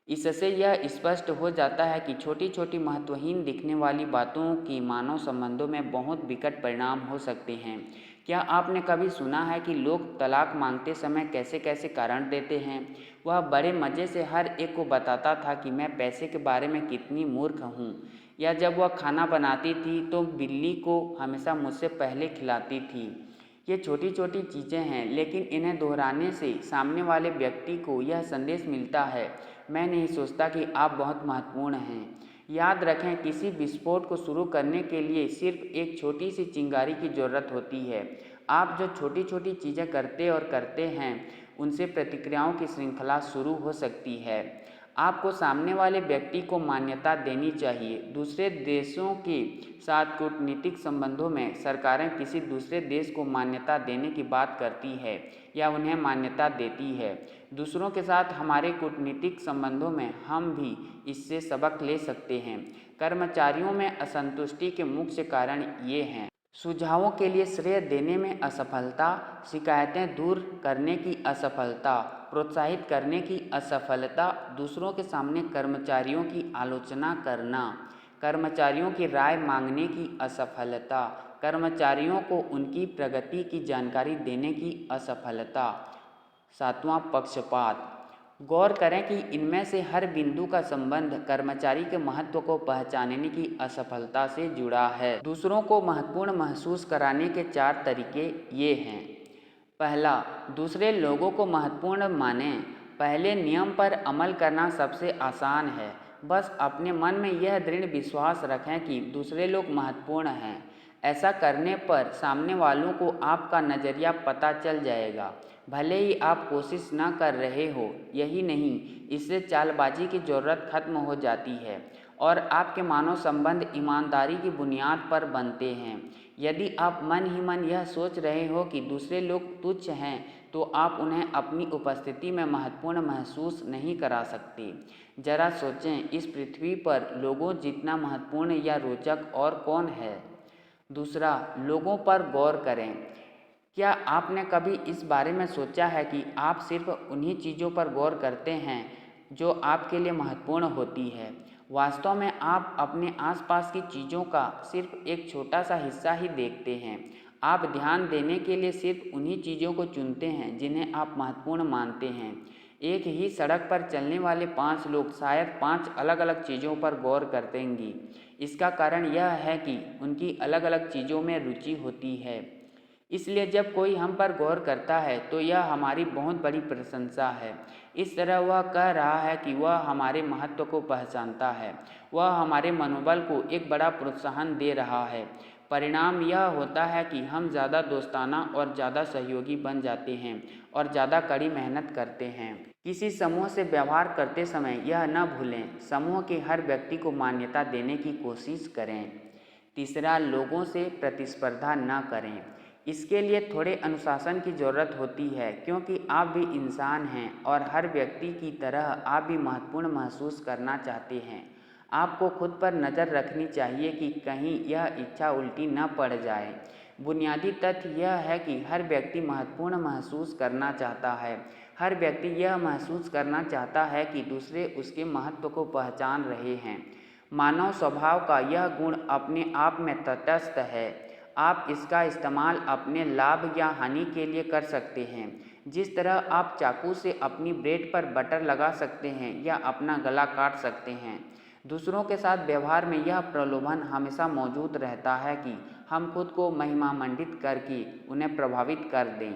इससे यह स्पष्ट हो जाता है कि छोटी छोटी महत्वहीन दिखने वाली बातों की मानव संबंधों में बहुत विकट परिणाम हो सकते हैं। क्या आपने कभी सुना है कि लोग तलाक मांगते समय कैसे कैसे कारण देते हैं? वह बड़े मज़े से हर एक को बताता था कि मैं पैसे के बारे में कितनी मूर्ख हूँ, या जब वह खाना बनाती थी तो बिल्ली को हमेशा मुझसे पहले खिलाती थी। ये छोटी छोटी चीज़ें हैं, लेकिन इन्हें दोहराने से सामने वाले व्यक्ति को यह संदेश मिलता है, मैं नहीं सोचता कि आप बहुत महत्वपूर्ण हैं। याद रखें, किसी विस्फोट को शुरू करने के लिए सिर्फ एक छोटी सी चिंगारी की ज़रूरत होती है। आप जो छोटी छोटी चीज़ें करते हैं उनसे प्रतिक्रियाओं की श्रृंखला शुरू हो सकती है। आपको सामने वाले व्यक्ति को मान्यता देनी चाहिए। दूसरे देशों के साथ कूटनीतिक संबंधों में सरकारें किसी दूसरे देश को मान्यता देने की बात करती है या उन्हें मान्यता देती है। दूसरों के साथ हमारे कूटनीतिक संबंधों में हम भी इससे सबक ले सकते हैं। कर्मचारियों में असंतुष्टि के मुख्य कारण ये हैं: सुझावों के लिए श्रेय देने में असफलता, शिकायतें दूर करने की असफलता, प्रोत्साहित करने की असफलता, दूसरों के सामने कर्मचारियों की आलोचना करना। कर्मचारियों की राय मांगने की असफलता, कर्मचारियों को उनकी प्रगति की जानकारी देने की असफलता। 7वां, पक्षपात। गौर करें कि इनमें से हर बिंदु का संबंध कर्मचारी के महत्व को पहचानने की असफलता से जुड़ा है। दूसरों को महत्वपूर्ण महसूस कराने के 4 तरीके ये हैं। पहला, दूसरे लोगों को महत्वपूर्ण मानें। पहले नियम पर अमल करना सबसे आसान है। बस अपने मन में यह दृढ़ विश्वास रखें कि दूसरे लोग महत्वपूर्ण हैं। ऐसा करने पर सामने वालों को आपका नज़रिया पता चल जाएगा, भले ही आप कोशिश न कर रहे हो। यही नहीं, इससे चालबाजी की ज़रूरत खत्म हो जाती है और आपके मानव संबंध ईमानदारी की बुनियाद पर बनते हैं। यदि आप मन ही मन यह सोच रहे हो कि दूसरे लोग तुच्छ हैं, तो आप उन्हें अपनी उपस्थिति में महत्वपूर्ण महसूस नहीं करा सकते। जरा सोचें, इस पृथ्वी पर लोगों जितना महत्वपूर्ण या रोचक और कौन है? दूसरा, लोगों पर गौर करें। क्या आपने कभी इस बारे में सोचा है कि आप सिर्फ उन्हीं चीज़ों पर गौर करते हैं जो आपके लिए महत्वपूर्ण होती है? वास्तव में आप अपने आसपास की चीज़ों का सिर्फ एक छोटा सा हिस्सा ही देखते हैं। आप ध्यान देने के लिए सिर्फ उन्हीं चीज़ों को चुनते हैं जिन्हें आप महत्वपूर्ण मानते हैं। एक ही सड़क पर चलने वाले 5 लोग शायद 5 अलग अलग चीज़ों पर गौर करेंगे। इसका कारण यह है कि उनकी अलग अलग चीज़ों में रुचि होती है। इसलिए जब कोई हम पर गौर करता है तो यह हमारी बहुत बड़ी प्रशंसा है। इस तरह वह कह रहा है कि वह हमारे महत्व को पहचानता है। वह हमारे मनोबल को एक बड़ा प्रोत्साहन दे रहा है। परिणाम यह होता है कि हम ज़्यादा दोस्ताना और ज़्यादा सहयोगी बन जाते हैं और ज़्यादा कड़ी मेहनत करते हैं। किसी समूह से व्यवहार करते समय यह न भूलें, समूह के हर व्यक्ति को मान्यता देने की कोशिश करें। तीसरा, लोगों से प्रतिस्पर्धा न करें। इसके लिए थोड़े अनुशासन की ज़रूरत होती है, क्योंकि आप भी इंसान हैं और हर व्यक्ति की तरह आप भी महत्वपूर्ण महसूस करना चाहते हैं। आपको खुद पर नज़र रखनी चाहिए कि कहीं यह इच्छा उल्टी न पड़ जाए। बुनियादी तथ्य यह है कि हर व्यक्ति महत्वपूर्ण महसूस करना चाहता है। हर व्यक्ति यह महसूस करना चाहता है कि दूसरे उसके महत्व को पहचान रहे हैं। मानव स्वभाव का यह गुण अपने आप में तटस्थ है। आप इसका इस्तेमाल अपने लाभ या हानि के लिए कर सकते हैं। जिस तरह आप चाकू से अपनी ब्रेड पर बटर लगा सकते हैं या अपना गला काट सकते हैं। दूसरों के साथ व्यवहार में यह प्रलोभन हमेशा मौजूद रहता है कि हम खुद को महिमामंडित करके उन्हें प्रभावित कर दें।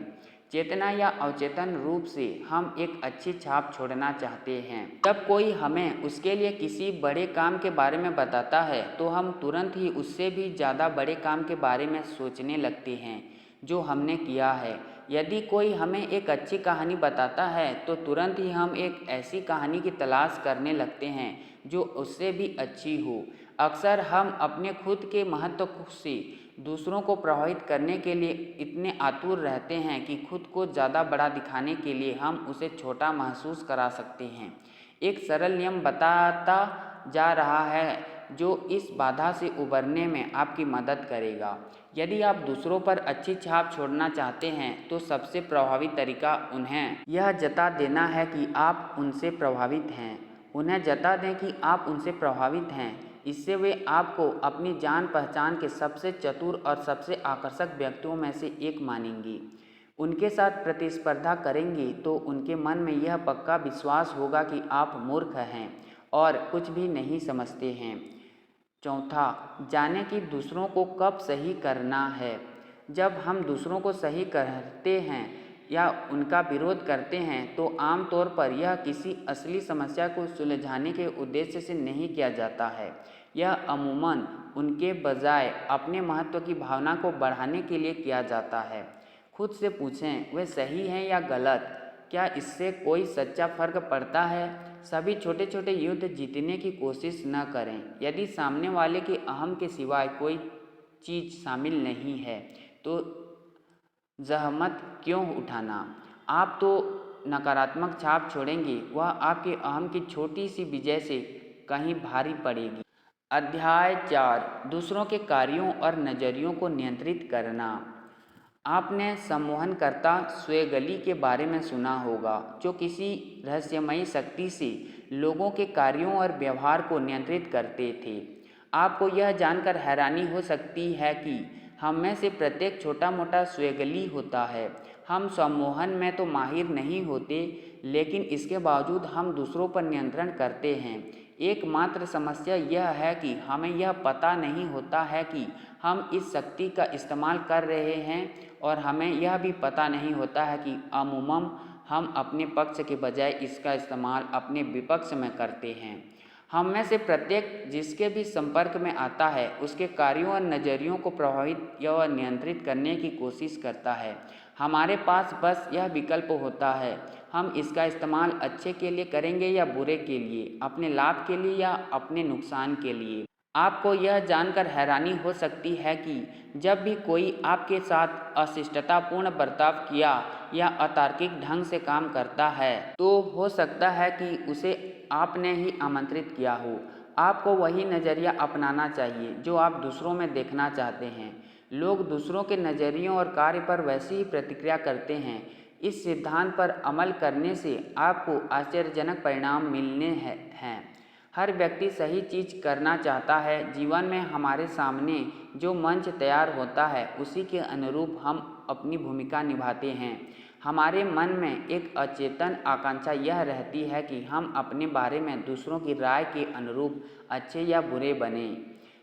चेतना या अवचेतन रूप से हम एक अच्छी छाप छोड़ना चाहते हैं। जब कोई हमें उसके लिए किसी बड़े काम के बारे में बताता है तो हम तुरंत ही उससे भी ज़्यादा बड़े काम के बारे में सोचने लगते हैं जो हमने किया है। यदि कोई हमें एक अच्छी कहानी बताता है तो तुरंत ही हम एक ऐसी कहानी की तलाश करने लगते हैं जो उससे भी अच्छी हो। अक्सर हम अपने खुद के महत्व से दूसरों को प्रभावित करने के लिए इतने आतुर रहते हैं कि खुद को ज़्यादा बड़ा दिखाने के लिए हम उसे छोटा महसूस करा सकते हैं। एक सरल नियम बताता जा रहा है जो इस बाधा से उबरने में आपकी मदद करेगा। यदि आप दूसरों पर अच्छी छाप छोड़ना चाहते हैं तो सबसे प्रभावी तरीका उन्हें यह जता देना है कि आप उनसे प्रभावित हैं। उन्हें जता दें कि आप उनसे प्रभावित हैं। इससे वे आपको अपनी जान पहचान के सबसे चतुर और सबसे आकर्षक व्यक्तियों में से एक मानेंगे। उनके साथ प्रतिस्पर्धा करेंगे तो उनके मन में यह पक्का विश्वास होगा कि आप मूर्ख हैं और कुछ भी नहीं समझते हैं। चौथा, जानें कि दूसरों को कब सही करना है। जब हम दूसरों को सही करते हैं या उनका विरोध करते हैं तो आमतौर पर यह किसी असली समस्या को सुलझाने के उद्देश्य से नहीं किया जाता है। यह अमूमन उनके बजाय अपने महत्व की भावना को बढ़ाने के लिए किया जाता है। खुद से पूछें, वे सही हैं या गलत? क्या इससे कोई सच्चा फर्क पड़ता है? सभी छोटे छोटे युद्ध जीतने की कोशिश न करें। यदि सामने वाले के अहम के सिवाय कोई चीज़ शामिल नहीं है तो जहमत क्यों उठाना। आप तो नकारात्मक छाप छोड़ेंगे, वह आपके अहम की छोटी सी विजय से कहीं भारी पड़ेगी। अध्याय 4, दूसरों के कार्यों और नज़रियों को नियंत्रित करना। आपने सम्मोहनकर्ता स्वेगली के बारे में सुना होगा, जो किसी रहस्यमयी शक्ति से लोगों के कार्यों और व्यवहार को नियंत्रित करते थे। आपको यह जानकर हैरानी हो सकती है कि हम में से प्रत्येक छोटा मोटा स्वेगली होता है। हम सम्मोहन में तो माहिर नहीं होते, लेकिन इसके बावजूद हम दूसरों पर नियंत्रण करते हैं। एकमात्र समस्या यह है कि हमें यह पता नहीं होता है कि हम इस शक्ति का इस्तेमाल कर रहे हैं, और हमें यह भी पता नहीं होता है कि अमूमन हम अपने पक्ष के बजाय इसका इस्तेमाल अपने विपक्ष में करते हैं। हम में से प्रत्येक जिसके भी संपर्क में आता है उसके कार्यों और नज़रियों को प्रभावित या नियंत्रित करने की कोशिश करता है। हमारे पास बस यह विकल्प होता है, हम इसका इस्तेमाल अच्छे के लिए करेंगे या बुरे के लिए, अपने लाभ के लिए या अपने नुकसान के लिए। आपको यह जानकर हैरानी हो सकती है कि जब भी कोई आपके साथ अशिष्टतापूर्ण बर्ताव किया या अतार्किक ढंग से काम करता है, तो हो सकता है कि उसे आपने ही आमंत्रित किया हो। आपको वही नज़रिया अपनाना चाहिए जो आप दूसरों में देखना चाहते हैं। लोग दूसरों के नज़रियों और कार्य पर वैसी ही प्रतिक्रिया करते हैं। इस सिद्धांत पर अमल करने से आपको आश्चर्यजनक परिणाम मिलने हैं। हर व्यक्ति सही चीज़ करना चाहता है। जीवन में हमारे सामने जो मंच तैयार होता है उसी के अनुरूप हम अपनी भूमिका निभाते हैं। हमारे मन में एक अचेतन आकांक्षा यह रहती है कि हम अपने बारे में दूसरों की राय के अनुरूप अच्छे या बुरे बने।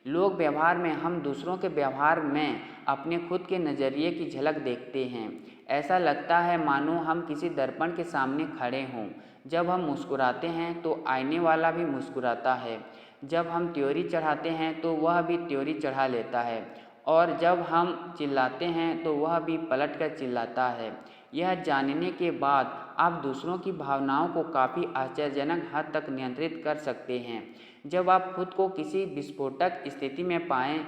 लोग व्यवहार में हम दूसरों के व्यवहार में अपने खुद के नज़रिए की झलक देखते हैं। ऐसा लगता है मानो हम किसी दर्पण के सामने खड़े हों। जब हम मुस्कुराते हैं तो आईने वाला भी मुस्कुराता है। जब हम त्योरी चढ़ाते हैं तो वह भी त्योरी चढ़ा लेता है, और जब हम चिल्लाते हैं तो वह भी पलट कर चिल्लाता है। यह जानने के बाद आप दूसरों की भावनाओं को काफ़ी आश्चर्यजनक हद तक नियंत्रित कर सकते हैं। जब आप खुद को किसी विस्फोटक स्थिति में पाएं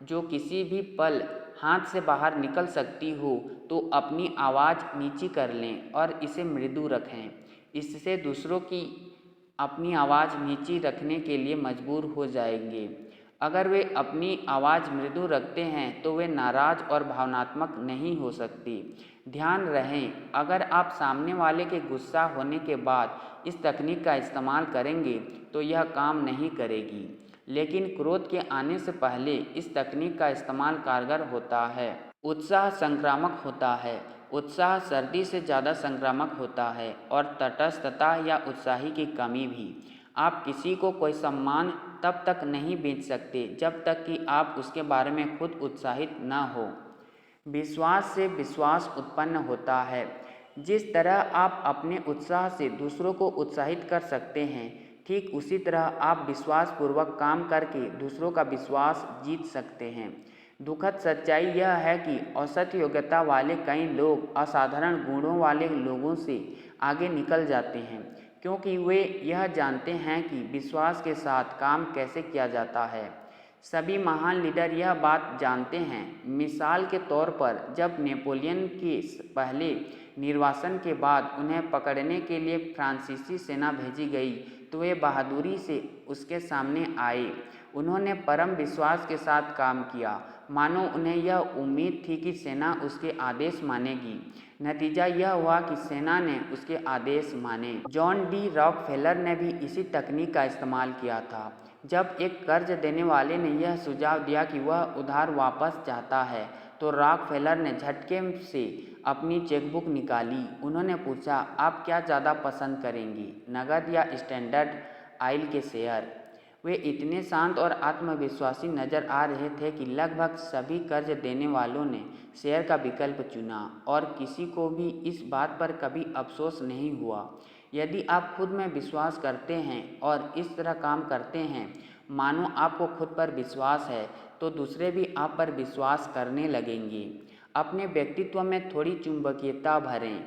जो किसी भी पल हाथ से बाहर निकल सकती हो, तो अपनी आवाज़ नीची कर लें और इसे मृदु रखें। इससे दूसरों की अपनी आवाज़ नीची रखने के लिए मजबूर हो जाएंगे। अगर वे अपनी आवाज़ मृदु रखते हैं तो वे नाराज़ और भावनात्मक नहीं हो सकती। ध्यान रहें, अगर आप सामने वाले के गुस्सा होने के बाद इस तकनीक का इस्तेमाल करेंगे तो यह काम नहीं करेगी, लेकिन क्रोध के आने से पहले इस तकनीक का इस्तेमाल कारगर होता है। उत्साह संक्रामक होता है। उत्साह सर्दी से ज़्यादा संक्रामक होता है, और तटस्थता या उत्साही की कमी भी। आप किसी को कोई सम्मान तब तक नहीं बेच सकते जब तक कि आप उसके बारे में खुद उत्साहित न हो। विश्वास से विश्वास उत्पन्न होता है। जिस तरह आप अपने उत्साह से दूसरों को उत्साहित कर सकते हैं, ठीक उसी तरह आप विश्वासपूर्वक काम करके दूसरों का विश्वास जीत सकते हैं। दुखद सच्चाई यह है कि औसत योग्यता वाले कई लोग असाधारण गुणों वाले लोगों से आगे निकल जाते हैं, क्योंकि वे यह जानते हैं कि विश्वास के साथ काम कैसे किया जाता है। सभी महान लीडर यह बात जानते हैं। मिसाल के तौर पर, जब नेपोलियन के पहले निर्वासन के बाद उन्हें पकड़ने के लिए फ्रांसीसी सेना भेजी गई, तो वे बहादुरी से उसके सामने आए। उन्होंने परम विश्वास के साथ काम किया, मानो उन्हें यह उम्मीद थी कि सेना उसके आदेश मानेगी। नतीजा यह हुआ कि सेना ने उसके आदेश माने। जॉन डी रॉकफेलर ने भी इसी तकनीक का इस्तेमाल किया था। जब एक कर्ज देने वाले ने यह सुझाव दिया कि वह उधार वापस चाहता है, तो रॉकफेलर ने झटके से अपनी चेकबुक निकाली। उन्होंने पूछा, आप क्या ज़्यादा पसंद करेंगी, नकद या स्टैंडर्ड ऑयल के शेयर? वे इतने शांत और आत्मविश्वासी नजर आ रहे थे कि लगभग सभी कर्ज देने वालों ने शेयर का विकल्प चुना, और किसी को भी इस बात पर कभी अफसोस नहीं हुआ। यदि आप खुद में विश्वास करते हैं और इस तरह काम करते हैं मानो आपको खुद पर विश्वास है, तो दूसरे भी आप पर विश्वास करने लगेंगे। अपने व्यक्तित्व में थोड़ी चुंबकीयता भरें।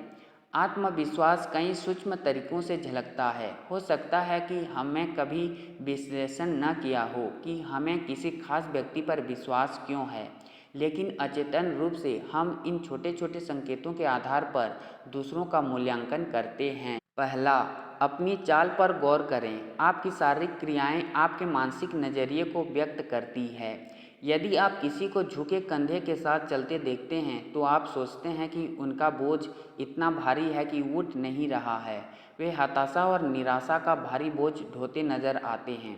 आत्मविश्वास कई सूक्ष्म तरीकों से झलकता है। हो सकता है कि हमें कभी विश्लेषण न किया हो कि हमें किसी खास व्यक्ति पर विश्वास क्यों है, लेकिन अचेतन रूप से हम इन छोटे छोटे संकेतों के आधार पर दूसरों का मूल्यांकन करते हैं। पहला, अपनी चाल पर गौर करें। आपकी शारीरिक क्रियाएं आपके मानसिक नज़रिए को व्यक्त करती है। यदि आप किसी को झुके कंधे के साथ चलते देखते हैं, तो आप सोचते हैं कि उनका बोझ इतना भारी है कि उठ नहीं रहा है। वे हताशा और निराशा का भारी बोझ ढोते नजर आते हैं।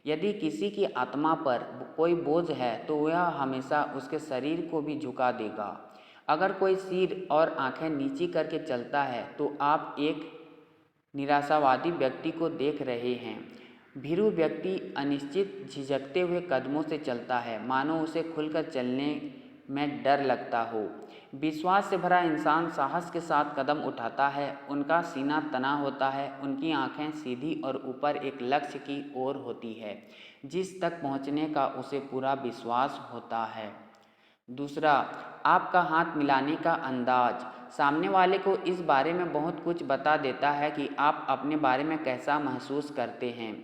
यदि किसी की आत्मा पर कोई बोझ है तो वह हमेशा उसके शरीर को भी झुका देगा। अगर कोई सिर और आंखें नीची करके चलता है तो आप एक निराशावादी व्यक्ति को देख रहे हैं। भीरू व्यक्ति अनिश्चित झिझकते हुए कदमों से चलता है, मानो उसे खुलकर चलने में डर लगता हो। विश्वास से भरा इंसान साहस के साथ कदम उठाता है, उनका सीना तना होता है, उनकी आंखें सीधी और ऊपर एक लक्ष्य की ओर होती है जिस तक पहुंचने का उसे पूरा विश्वास होता है। दूसरा, आपका हाथ मिलाने का अंदाज सामने वाले को इस बारे में बहुत कुछ बता देता है कि आप अपने बारे में कैसा महसूस करते हैं।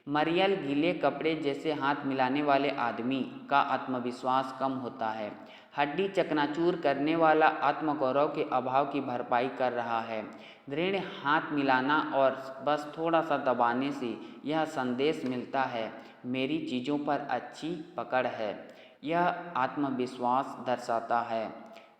मरियल गीले कपड़े जैसे हाथ मिलाने वाले आदमी का आत्मविश्वास कम होता है। हड्डी चकनाचूर करने वाला आत्मगौरव के अभाव की भरपाई कर रहा है। दृढ़ हाथ मिलाना और बस थोड़ा सा दबाने से यह संदेश मिलता है, मेरी चीज़ों पर अच्छी पकड़ है। यह आत्मविश्वास दर्शाता है।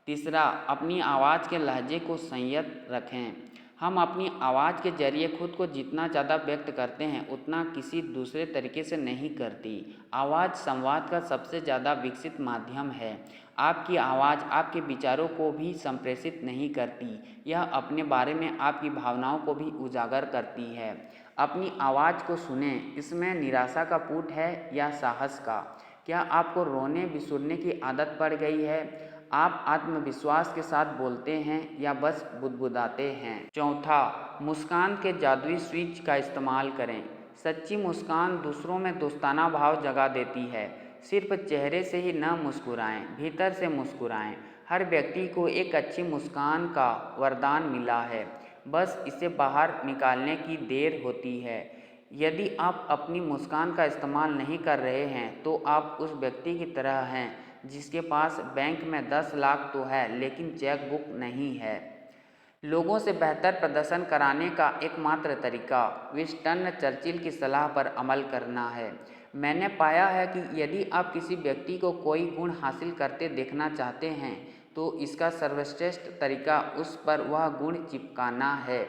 तीसरा, अपनी आवाज़ के लहजे को संयत रखें। हम अपनी आवाज़ के जरिए खुद को जितना ज़्यादा व्यक्त करते हैं उतना किसी दूसरे तरीके से नहीं करती। आवाज़ संवाद का सबसे ज़्यादा विकसित माध्यम है। आपकी आवाज़ आपके विचारों को भी संप्रेषित नहीं करती, यह अपने बारे में आपकी भावनाओं को भी उजागर करती है। अपनी आवाज़ को सुनें, इसमें निराशा का पुट है या साहस का? क्या आपको रोने बिसुरने की आदत पड़ गई है? आप आत्मविश्वास के साथ बोलते हैं या बस बुदबुदाते हैं? चौथा, मुस्कान के जादुई स्विच का इस्तेमाल करें। सच्ची मुस्कान दूसरों में दोस्ताना भाव जगा देती है। सिर्फ चेहरे से ही न मुस्कुराएं, भीतर से मुस्कुराएं। हर व्यक्ति को एक अच्छी मुस्कान का वरदान मिला है, बस इसे बाहर निकालने की देर होती है। यदि आप अपनी मुस्कान का इस्तेमाल नहीं कर रहे हैं तो आप उस व्यक्ति की तरह हैं जिसके पास बैंक में 10 लाख तो है लेकिन चेक बुक नहीं है। लोगों से बेहतर प्रदर्शन कराने का एकमात्र तरीका विंस्टन चर्चिल की सलाह पर अमल करना है। मैंने पाया है कि यदि आप किसी व्यक्ति को कोई गुण हासिल करते देखना चाहते हैं तो इसका सर्वश्रेष्ठ तरीका उस पर वह गुण चिपकाना है।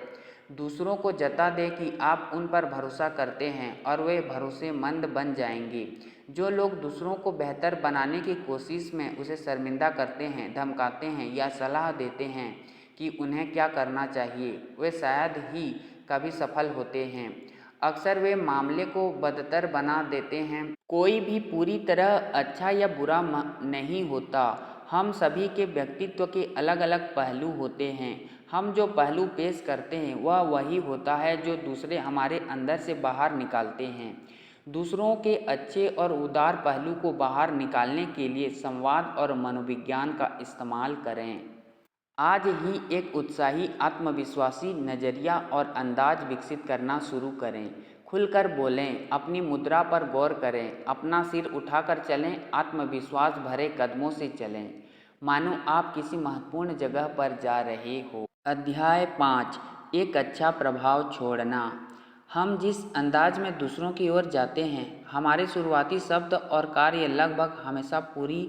दूसरों को जता दें कि आप उन पर भरोसा करते हैं और वे भरोसेमंद बन जाएंगे। जो लोग दूसरों को बेहतर बनाने की कोशिश में उसे शर्मिंदा करते हैं, धमकाते हैं या सलाह देते हैं कि उन्हें क्या करना चाहिए, वे शायद ही कभी सफल होते हैं। अक्सर वे मामले को बदतर बना देते हैं। कोई भी पूरी तरह अच्छा या बुरा नहीं होता। हम सभी के व्यक्तित्व के अलग अलग पहलू होते हैं। हम जो पहलू पेश करते हैं वह वही होता है जो दूसरे हमारे अंदर से बाहर निकालते हैं। दूसरों के अच्छे और उदार पहलू को बाहर निकालने के लिए संवाद और मनोविज्ञान का इस्तेमाल करें। आज ही एक उत्साही, आत्मविश्वासी नज़रिया और अंदाज विकसित करना शुरू करें। खुलकर बोलें, अपनी मुद्रा पर गौर करें, अपना सिर उठाकर चलें, आत्मविश्वास भरे कदमों से चलें, मानो आप किसी महत्वपूर्ण जगह पर जा रहे हो। अध्याय 5, एक अच्छा प्रभाव छोड़ना। हम जिस अंदाज में दूसरों की ओर जाते हैं, हमारे शुरुआती शब्द और कार्य लगभग हमेशा पूरी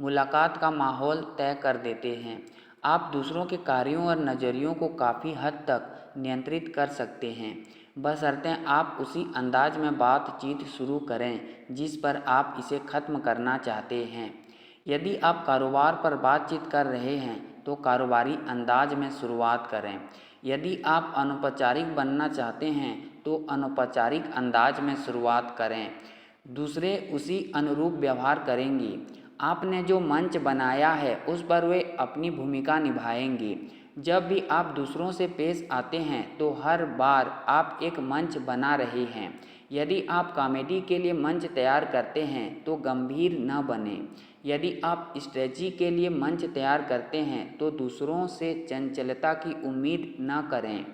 मुलाकात का माहौल तय कर देते हैं। आप दूसरों के कार्यों और नज़रियों को काफ़ी हद तक नियंत्रित कर सकते हैं, बशर्ते आप उसी अंदाज में बातचीत शुरू करें जिस पर आप इसे ख़त्म करना चाहते हैं। यदि आप कारोबार पर बातचीत कर रहे हैं तो कारोबारी अंदाज में शुरुआत करें। यदि आप अनौपचारिक बनना चाहते हैं तो अनौपचारिक अंदाज में शुरुआत करें। दूसरे उसी अनुरूप व्यवहार करेंगे। आपने जो मंच बनाया है उस पर वे अपनी भूमिका निभाएंगे। जब भी आप दूसरों से पेश आते हैं तो हर बार आप एक मंच बना रहे हैं। यदि आप कॉमेडी के लिए मंच तैयार करते हैं तो गंभीर न बने। यदि आप स्ट्रेटजी के लिए मंच तैयार करते हैं तो दूसरों से चंचलता की उम्मीद न करें।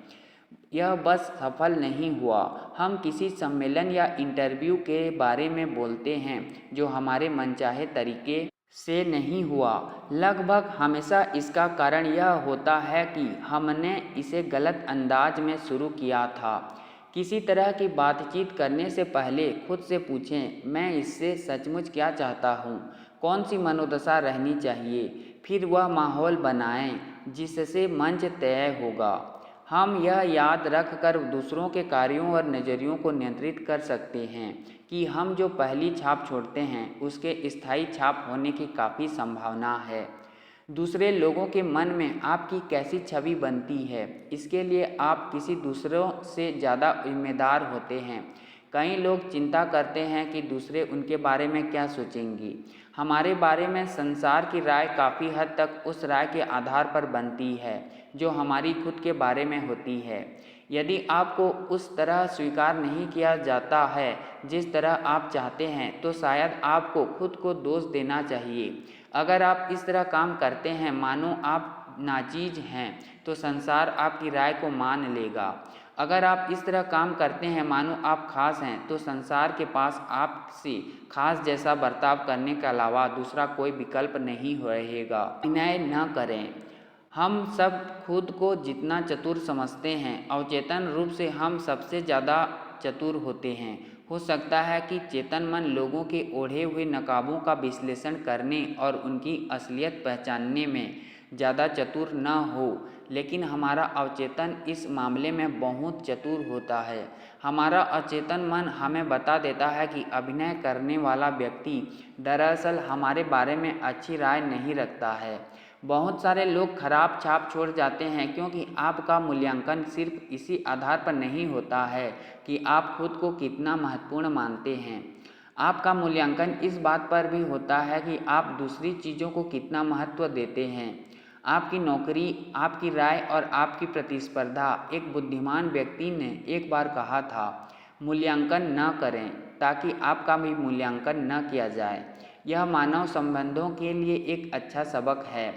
यह बस सफल नहीं हुआ। हम किसी सम्मेलन या इंटरव्यू के बारे में बोलते हैं जो हमारे मनचाहे तरीके से नहीं हुआ। लगभग हमेशा इसका कारण यह होता है कि हमने इसे गलत अंदाज में शुरू किया था। किसी तरह की बातचीत करने से पहले खुद से पूछें, मैं इससे सचमुच क्या चाहता हूँ, कौन सी मनोदशा रहनी चाहिए। फिर वह माहौल बनाएं जिससे मंच तय होगा। हम यह याद रख कर दूसरों के कार्यों और नज़रियों को नियंत्रित कर सकते हैं कि हम जो पहली छाप छोड़ते हैं उसके स्थायी छाप होने की काफ़ी संभावना है। दूसरे लोगों के मन में आपकी कैसी छवि बनती है, इसके लिए आप किसी दूसरों से ज़्यादा जिम्मेदार होते हैं। कई लोग चिंता करते हैं कि दूसरे उनके बारे में क्या सोचेंगे। हमारे बारे में संसार की राय काफ़ी हद तक उस राय के आधार पर बनती है जो हमारी खुद के बारे में होती है। यदि आपको उस तरह स्वीकार नहीं किया जाता है जिस तरह आप चाहते हैं, तो शायद आपको खुद को दोष देना चाहिए। अगर आप इस तरह काम करते हैं मानो आप नाचीज हैं, तो संसार आपकी राय को मान लेगा। अगर आप इस तरह काम करते हैं मानो आप खास हैं, तो संसार के पास आपसे खास जैसा बर्ताव करने के अलावा दूसरा कोई विकल्प नहीं रहेगा। अन्याय न करें। हम सब खुद को जितना चतुर समझते हैं, अवचेतन रूप से हम सबसे ज़्यादा चतुर होते हैं। हो सकता है कि चेतन मन लोगों के ओढ़े हुए नकाबों का विश्लेषण करने और उनकी असलियत पहचानने में ज़्यादा चतुर न हो, लेकिन हमारा अवचेतन इस मामले में बहुत चतुर होता है। हमारा अचेतन मन हमें बता देता है कि अभिनय करने वाला व्यक्ति दरअसल हमारे बारे में अच्छी राय नहीं रखता है। बहुत सारे लोग खराब छाप छोड़ जाते हैं क्योंकि आपका मूल्यांकन सिर्फ इसी आधार पर नहीं होता है कि आप खुद को कितना महत्वपूर्ण मानते हैं। आपका मूल्यांकन इस बात पर भी होता है कि आप दूसरी चीज़ों को कितना महत्व देते हैं। आपकी नौकरी, आपकी राय और आपकी प्रतिस्पर्धा। एक बुद्धिमान व्यक्ति ने एक बार कहा था, मूल्यांकन न करें ताकि आपका भी मूल्यांकन न किया जाए। यह मानव संबंधों के लिए एक अच्छा सबक है।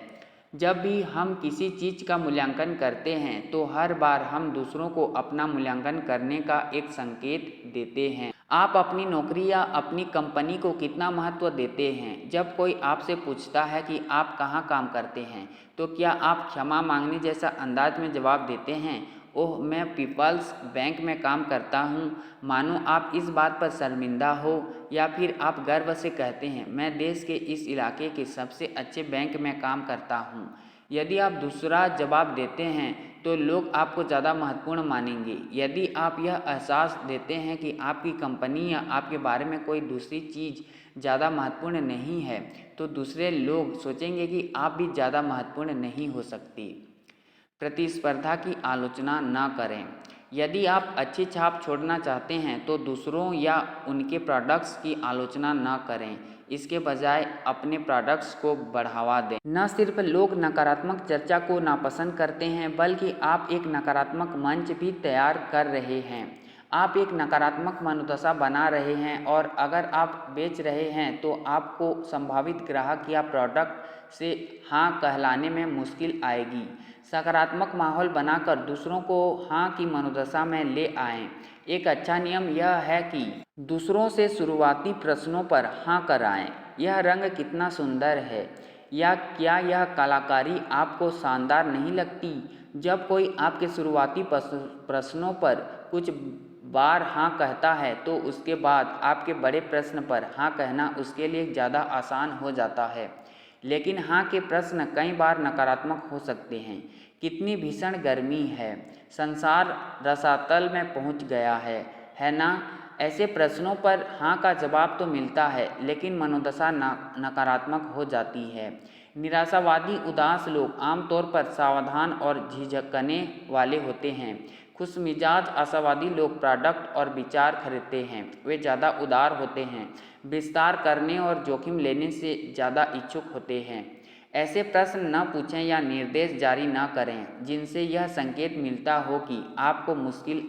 जब भी हम किसी चीज़ का मूल्यांकन करते हैं तो हर बार हम दूसरों को अपना मूल्यांकन करने का एक संकेत देते हैं। आप अपनी नौकरी या अपनी कंपनी को कितना महत्व देते हैं? जब कोई आपसे पूछता है कि आप कहाँ काम करते हैं, तो क्या आप क्षमा मांगने जैसा अंदाज में जवाब देते हैं, ओह मैं पीपल्स बैंक में काम करता हूँ, मानो आप इस बात पर शर्मिंदा हो, या फिर आप गर्व से कहते हैं, मैं देश के इस इलाके के सबसे अच्छे बैंक में काम करता हूँ। यदि आप दूसरा जवाब देते हैं तो लोग आपको ज़्यादा महत्वपूर्ण मानेंगे। यदि आप यह एहसास देते हैं कि आपकी कंपनी या आपके बारे में कोई दूसरी चीज़ ज़्यादा महत्वपूर्ण नहीं है, तो दूसरे लोग सोचेंगे कि आप भी ज़्यादा महत्वपूर्ण नहीं हो सकती। प्रतिस्पर्धा की आलोचना न करें। यदि आप अच्छी छाप छोड़ना चाहते हैं तो दूसरों या उनके प्रोडक्ट्स की आलोचना न करें। इसके बजाय अपने प्रोडक्ट्स को बढ़ावा दें। न सिर्फ लोग नकारात्मक चर्चा को नापसंद करते हैं, बल्कि आप एक नकारात्मक मंच भी तैयार कर रहे हैं। आप एक नकारात्मक मनोदशा बना रहे हैं और अगर आप बेच रहे हैं तो आपको संभावित ग्राहक या प्रोडक्ट से हाँ कहलाने में मुश्किल आएगी। सकारात्मक माहौल बनाकर दूसरों को हाँ की मनोदशा में ले आएं। एक अच्छा नियम यह है कि दूसरों से शुरुआती प्रश्नों पर हाँ कराएं। यह रंग कितना सुंदर है, या क्या यह कलाकारी आपको शानदार नहीं लगती? जब कोई आपके शुरुआती प्रश्नों पर कुछ बार हाँ कहता है तो उसके बाद आपके बड़े प्रश्न पर हाँ कहना उसके लिए ज़्यादा आसान हो जाता है। लेकिन हाँ के प्रश्न कई बार नकारात्मक हो सकते हैं। कितनी भीषण गर्मी है, संसार रसातल में पहुंच गया है ना? ऐसे प्रश्नों पर हाँ का जवाब तो मिलता है, लेकिन मनोदशा नकारात्मक हो जाती है। निराशावादी उदास लोग आमतौर पर सावधान और झिझकने वाले होते हैं। खुशमिजाज आशावादी लोग प्रोडक्ट और विचार खरीदते हैं। वे ज़्यादा उदार होते हैं, विस्तार करने और जोखिम लेने से ज़्यादा इच्छुक होते हैं। ऐसे प्रश्न न पूछें या निर्देश जारी न करें जिनसे यह संकेत मिलता हो कि आपको मुश्किल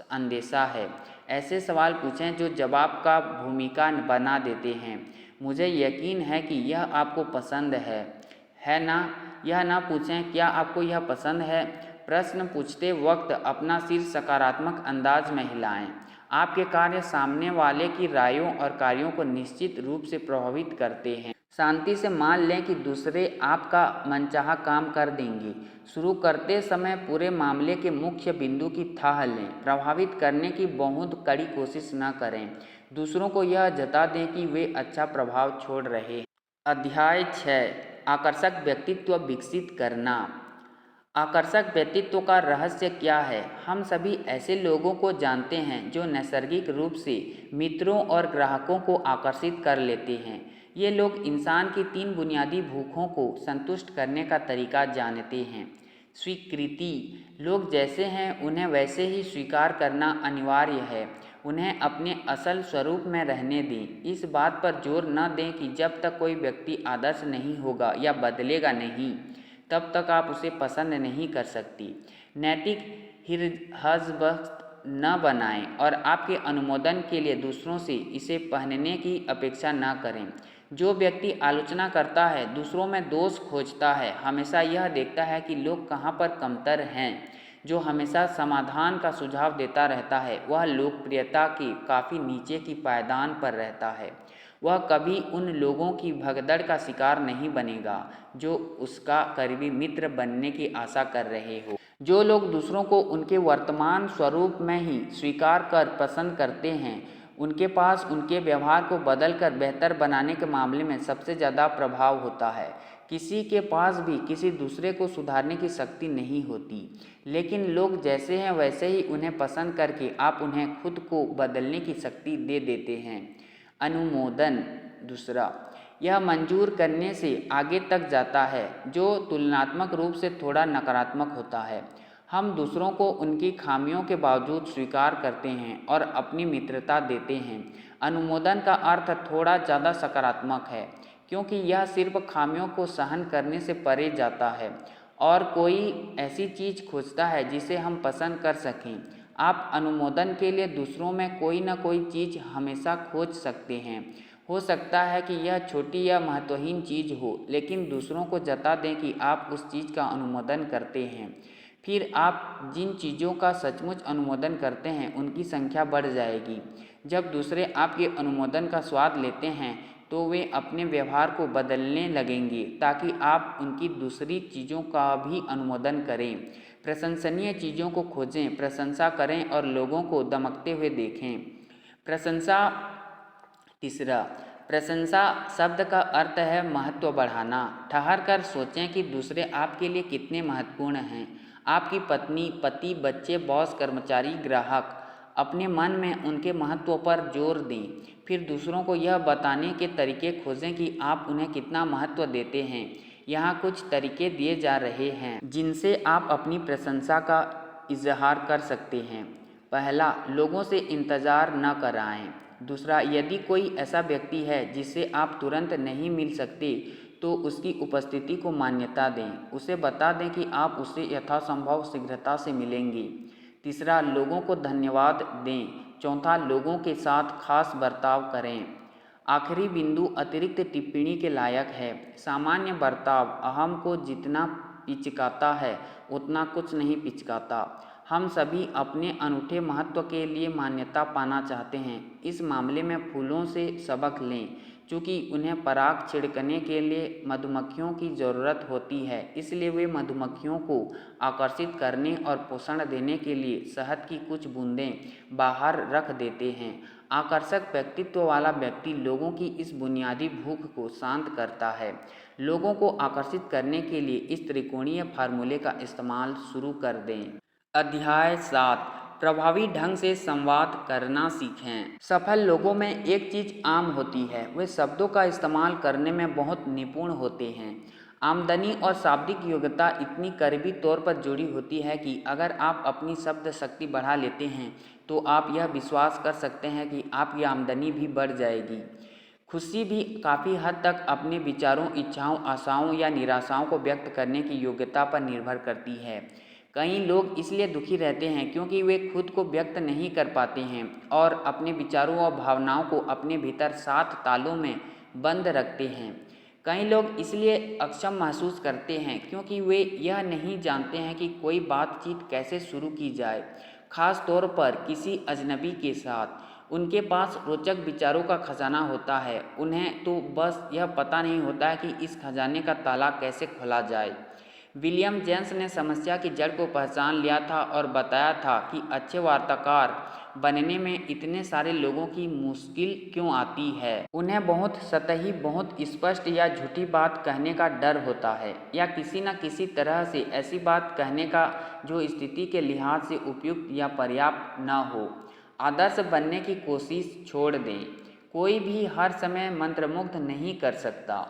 अंदेशा है। ऐसे सवाल पूछें जो जवाब का भूमिका बना देते हैं। मुझे यकीन है कि यह आपको पसंद है ना? यह ना पूछें, क्या आपको यह पसंद है? प्रश्न पूछते वक्त अपना सिर सकारात्मक अंदाज में हिलाएं। आपके कार्य सामने वाले की रायों और कार्यों को निश्चित रूप से प्रभावित करते हैं। शांति से मान लें कि दूसरे आपका मनचाहा काम कर देंगे। शुरू करते समय पूरे मामले के मुख्य बिंदु की थाह लें। प्रभावित करने की बहुत कड़ी कोशिश न करें। दूसरों को यह जता दें कि वे अच्छा प्रभाव छोड़ रहे हैं। अध्याय 6, आकर्षक व्यक्तित्व विकसित करना। आकर्षक व्यक्तित्व का रहस्य क्या है? हम सभी ऐसे लोगों को जानते हैं जो नैसर्गिक रूप से मित्रों और ग्राहकों को आकर्षित कर लेते हैं। ये लोग इंसान की 3 बुनियादी भूखों को संतुष्ट करने का तरीका जानते हैं। स्वीकृति, लोग जैसे हैं उन्हें वैसे ही स्वीकार करना अनिवार्य है। उन्हें अपने असल स्वरूप में रहने दें। इस बात पर जोर न दें कि जब तक कोई व्यक्ति आदर्श नहीं होगा या बदलेगा नहीं, तब तक आप उसे पसंद नहीं कर सकती। नैतिक हिरहज़बस्त न बनाएं और आपके अनुमोदन के लिए दूसरों से इसे पहनने की अपेक्षा न करें। जो व्यक्ति आलोचना करता है, दूसरों में दोष खोजता है, हमेशा यह देखता है कि लोग कहाँ पर कमतर हैं। जो हमेशा समाधान का सुझाव देता रहता है, वह लोकप्रियता के काफ़ी नीचे की पायदान पर रहता है। वह कभी उन लोगों की भगदड़ का शिकार नहीं बनेगा जो उसका करीबी मित्र बनने की आशा कर रहे हो। जो लोग दूसरों को उनके वर्तमान स्वरूप में ही स्वीकार कर पसंद करते हैं, उनके पास उनके व्यवहार को बदलकर बेहतर बनाने के मामले में सबसे ज़्यादा प्रभाव होता है। किसी के पास भी किसी दूसरे को सुधारने की शक्ति नहीं होती, लेकिन लोग जैसे हैं वैसे ही उन्हें पसंद करके आप उन्हें खुद को बदलने की शक्ति दे देते हैं। अनुमोदन, दूसरा, यह मंजूर करने से आगे तक जाता है जो तुलनात्मक रूप से थोड़ा नकारात्मक होता है। हम दूसरों को उनकी खामियों के बावजूद स्वीकार करते हैं और अपनी मित्रता देते हैं। अनुमोदन का अर्थ थोड़ा ज़्यादा सकारात्मक है, क्योंकि यह सिर्फ खामियों को सहन करने से परे जाता है और कोई ऐसी चीज़ खोजता है जिसे हम पसंद कर सकें। आप अनुमोदन के लिए दूसरों में कोई न कोई चीज़ हमेशा खोज सकते हैं। हो सकता है कि यह छोटी या महत्वहीन चीज़ हो, लेकिन दूसरों को जता दें कि आप उस चीज़ का अनुमोदन करते हैं। फिर आप जिन चीज़ों का सचमुच अनुमोदन करते हैं उनकी संख्या बढ़ जाएगी। जब दूसरे आपके अनुमोदन का स्वाद लेते हैं तो वे अपने व्यवहार को बदलने लगेंगे ताकि आप उनकी दूसरी चीज़ों का भी अनुमोदन करें। प्रशंसनीय चीज़ों को खोजें, प्रशंसा करें और लोगों को दमकते हुए देखें। प्रशंसा, तीसरा, प्रशंसा शब्द का अर्थ है महत्व बढ़ाना। ठहर कर सोचें कि दूसरे आपके लिए कितने महत्वपूर्ण हैं। आपकी पत्नी, पति, बच्चे, बॉस, कर्मचारी, ग्राहक। अपने मन में उनके महत्व पर जोर दें। फिर दूसरों को यह बताने के तरीके खोजें कि आप उन्हें कितना महत्व देते हैं। यहाँ कुछ तरीके दिए जा रहे हैं जिनसे आप अपनी प्रशंसा का इजहार कर सकते हैं। पहला, लोगों से इंतज़ार न कराएं। दूसरा, यदि कोई ऐसा व्यक्ति है जिससे आप तुरंत नहीं मिल सकते तो उसकी उपस्थिति को मान्यता दें। उसे बता दें कि आप उससे यथासंभव शीघ्रता से मिलेंगे। तीसरा, लोगों को धन्यवाद दें। चौथा, लोगों के साथ खास बर्ताव करें। आखिरी बिंदु अतिरिक्त टिप्पणी के लायक है। सामान्य बर्ताव अहम को जितना पिचकाता है उतना कुछ नहीं पिचकाता। हम सभी अपने अनूठे महत्व के लिए मान्यता पाना चाहते हैं। इस मामले में फूलों से सबक लें। चूँकि उन्हें पराग छिड़कने के लिए मधुमक्खियों की ज़रूरत होती है, इसलिए वे मधुमक्खियों को आकर्षित करने और पोषण देने के लिए शहद की कुछ बूंदें बाहर रख देते हैं। आकर्षक व्यक्तित्व वाला व्यक्ति लोगों की इस बुनियादी भूख को शांत करता है। लोगों को आकर्षित करने के लिए इस त्रिकोणीय फार्मूले का इस्तेमाल शुरू कर दें। अध्याय 7, प्रभावी ढंग से संवाद करना सीखें। सफल लोगों में एक चीज़ आम होती है, वे शब्दों का इस्तेमाल करने में बहुत निपुण होते हैं। आमदनी और शाब्दिक योग्यता इतनी करीबी तौर पर जुड़ी होती है कि अगर आप अपनी शब्द शक्ति बढ़ा लेते हैं तो आप यह विश्वास कर सकते हैं कि आपकी आमदनी भी बढ़ जाएगी। खुशी भी काफ़ी हद तक अपने विचारों, इच्छाओं, आशाओं या निराशाओं को व्यक्त करने की योग्यता पर निर्भर करती है। कई लोग इसलिए दुखी रहते हैं क्योंकि वे खुद को व्यक्त नहीं कर पाते हैं और अपने विचारों और भावनाओं को अपने भीतर 7 तालों में बंद रखते हैं। कई लोग इसलिए अक्षम महसूस करते हैं क्योंकि वे यह नहीं जानते हैं कि कोई बातचीत कैसे शुरू की जाए, खास तौर पर किसी अजनबी के साथ। उनके पास रोचक विचारों का खजाना होता है, उन्हें तो बस यह पता नहीं होता है कि इस खजाने का ताला कैसे खोला जाए। विलियम जेम्स ने समस्या की जड़ को पहचान लिया था और बताया था कि अच्छे वार्ताकार बनने में इतने सारे लोगों की मुश्किल क्यों आती है। उन्हें बहुत सतही, बहुत स्पष्ट या झूठी बात कहने का डर होता है, या किसी न किसी तरह से ऐसी बात कहने का जो स्थिति के लिहाज से उपयुक्त या पर्याप्त न हो। आदर्श बनने की कोशिश छोड़ दें। कोई भी हर समय मंत्रमुग्ध नहीं कर सकता।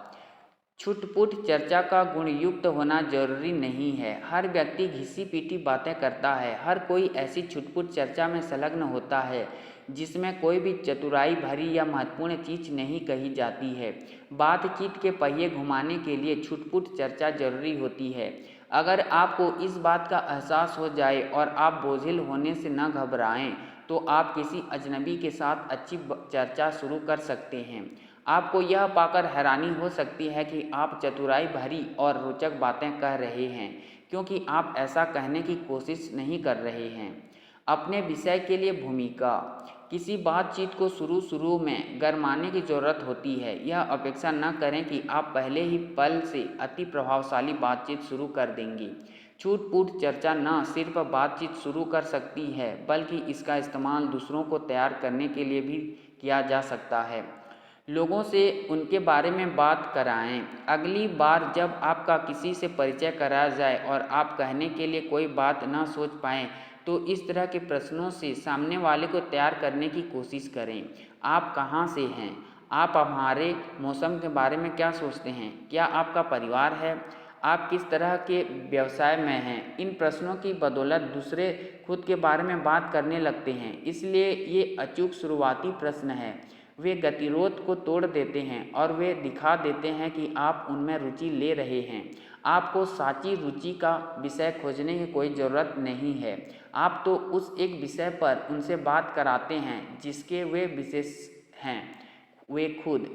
छुटपुट चर्चा का गुणयुक्त होना जरूरी नहीं है। हर व्यक्ति घिसी पीटी बातें करता है। हर कोई ऐसी छुटपुट चर्चा में संलग्न होता है जिसमें कोई भी चतुराई भरी या महत्वपूर्ण चीज नहीं कही जाती है। बातचीत के पहिए घुमाने के लिए छुटपुट चर्चा जरूरी होती है। अगर आपको इस बात का एहसास हो जाए और आप बोझिल होने से न घबराएं, तो आप किसी अजनबी के साथ अच्छी चर्चा शुरू कर सकते हैं। आपको यह पाकर हैरानी हो सकती है कि आप चतुराई भरी और रोचक बातें कह रहे हैं, क्योंकि आप ऐसा कहने की कोशिश नहीं कर रहे हैं। अपने विषय के लिए भूमिका। किसी बातचीत को शुरू में गरमाने की ज़रूरत होती है। यह अपेक्षा न करें कि आप पहले ही पल से अति प्रभावशाली बातचीत शुरू कर देंगे। छूट-फूट चर्चा न सिर्फ बातचीत शुरू कर सकती है, बल्कि इसका इस्तेमाल दूसरों को तैयार करने के लिए भी किया जा सकता है। लोगों से उनके बारे में बात कराएं। अगली बार जब आपका किसी से परिचय कराया जाए और आप कहने के लिए कोई बात न सोच पाएं, तो इस तरह के प्रश्नों से सामने वाले को तैयार करने की कोशिश करें। आप कहाँ से हैं? आप हमारे मौसम के बारे में क्या सोचते हैं? क्या आपका परिवार है? आप किस तरह के व्यवसाय में हैं? इन प्रश्नों की बदौलत दूसरे खुद के बारे में बात करने लगते हैं, इसलिए ये अचूक शुरुआती प्रश्न हैं। वे गतिरोध को तोड़ देते हैं और वे दिखा देते हैं कि आप उनमें रुचि ले रहे हैं। आपको साची रुचि का विषय खोजने की कोई ज़रूरत नहीं है। आप तो उस एक विषय पर उनसे बात कराते हैं जिसके वे विशेष हैं, वे खुद।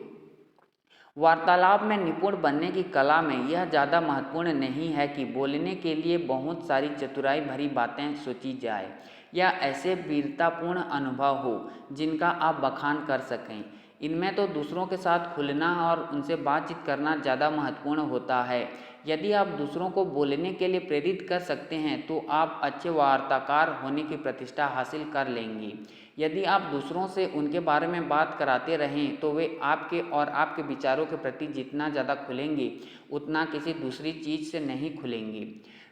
वार्तालाप में निपुण बनने की कला में यह ज़्यादा महत्वपूर्ण नहीं है कि बोलने के लिए बहुत सारी चतुराई भरी बातें सोची जाए या ऐसे वीरतापूर्ण अनुभव हो जिनका आप बखान कर सकें। इनमें तो दूसरों के साथ खुलना और उनसे बातचीत करना ज़्यादा महत्वपूर्ण होता है। यदि आप दूसरों को बोलने के लिए प्रेरित कर सकते हैं, तो आप अच्छे वार्ताकार होने की प्रतिष्ठा हासिल कर लेंगे। यदि आप दूसरों से उनके बारे में बात कराते रहें, तो वे आपके और आपके विचारों के प्रति जितना ज़्यादा खुलेंगे, उतना किसी दूसरी चीज़ से नहीं खुलेंगे।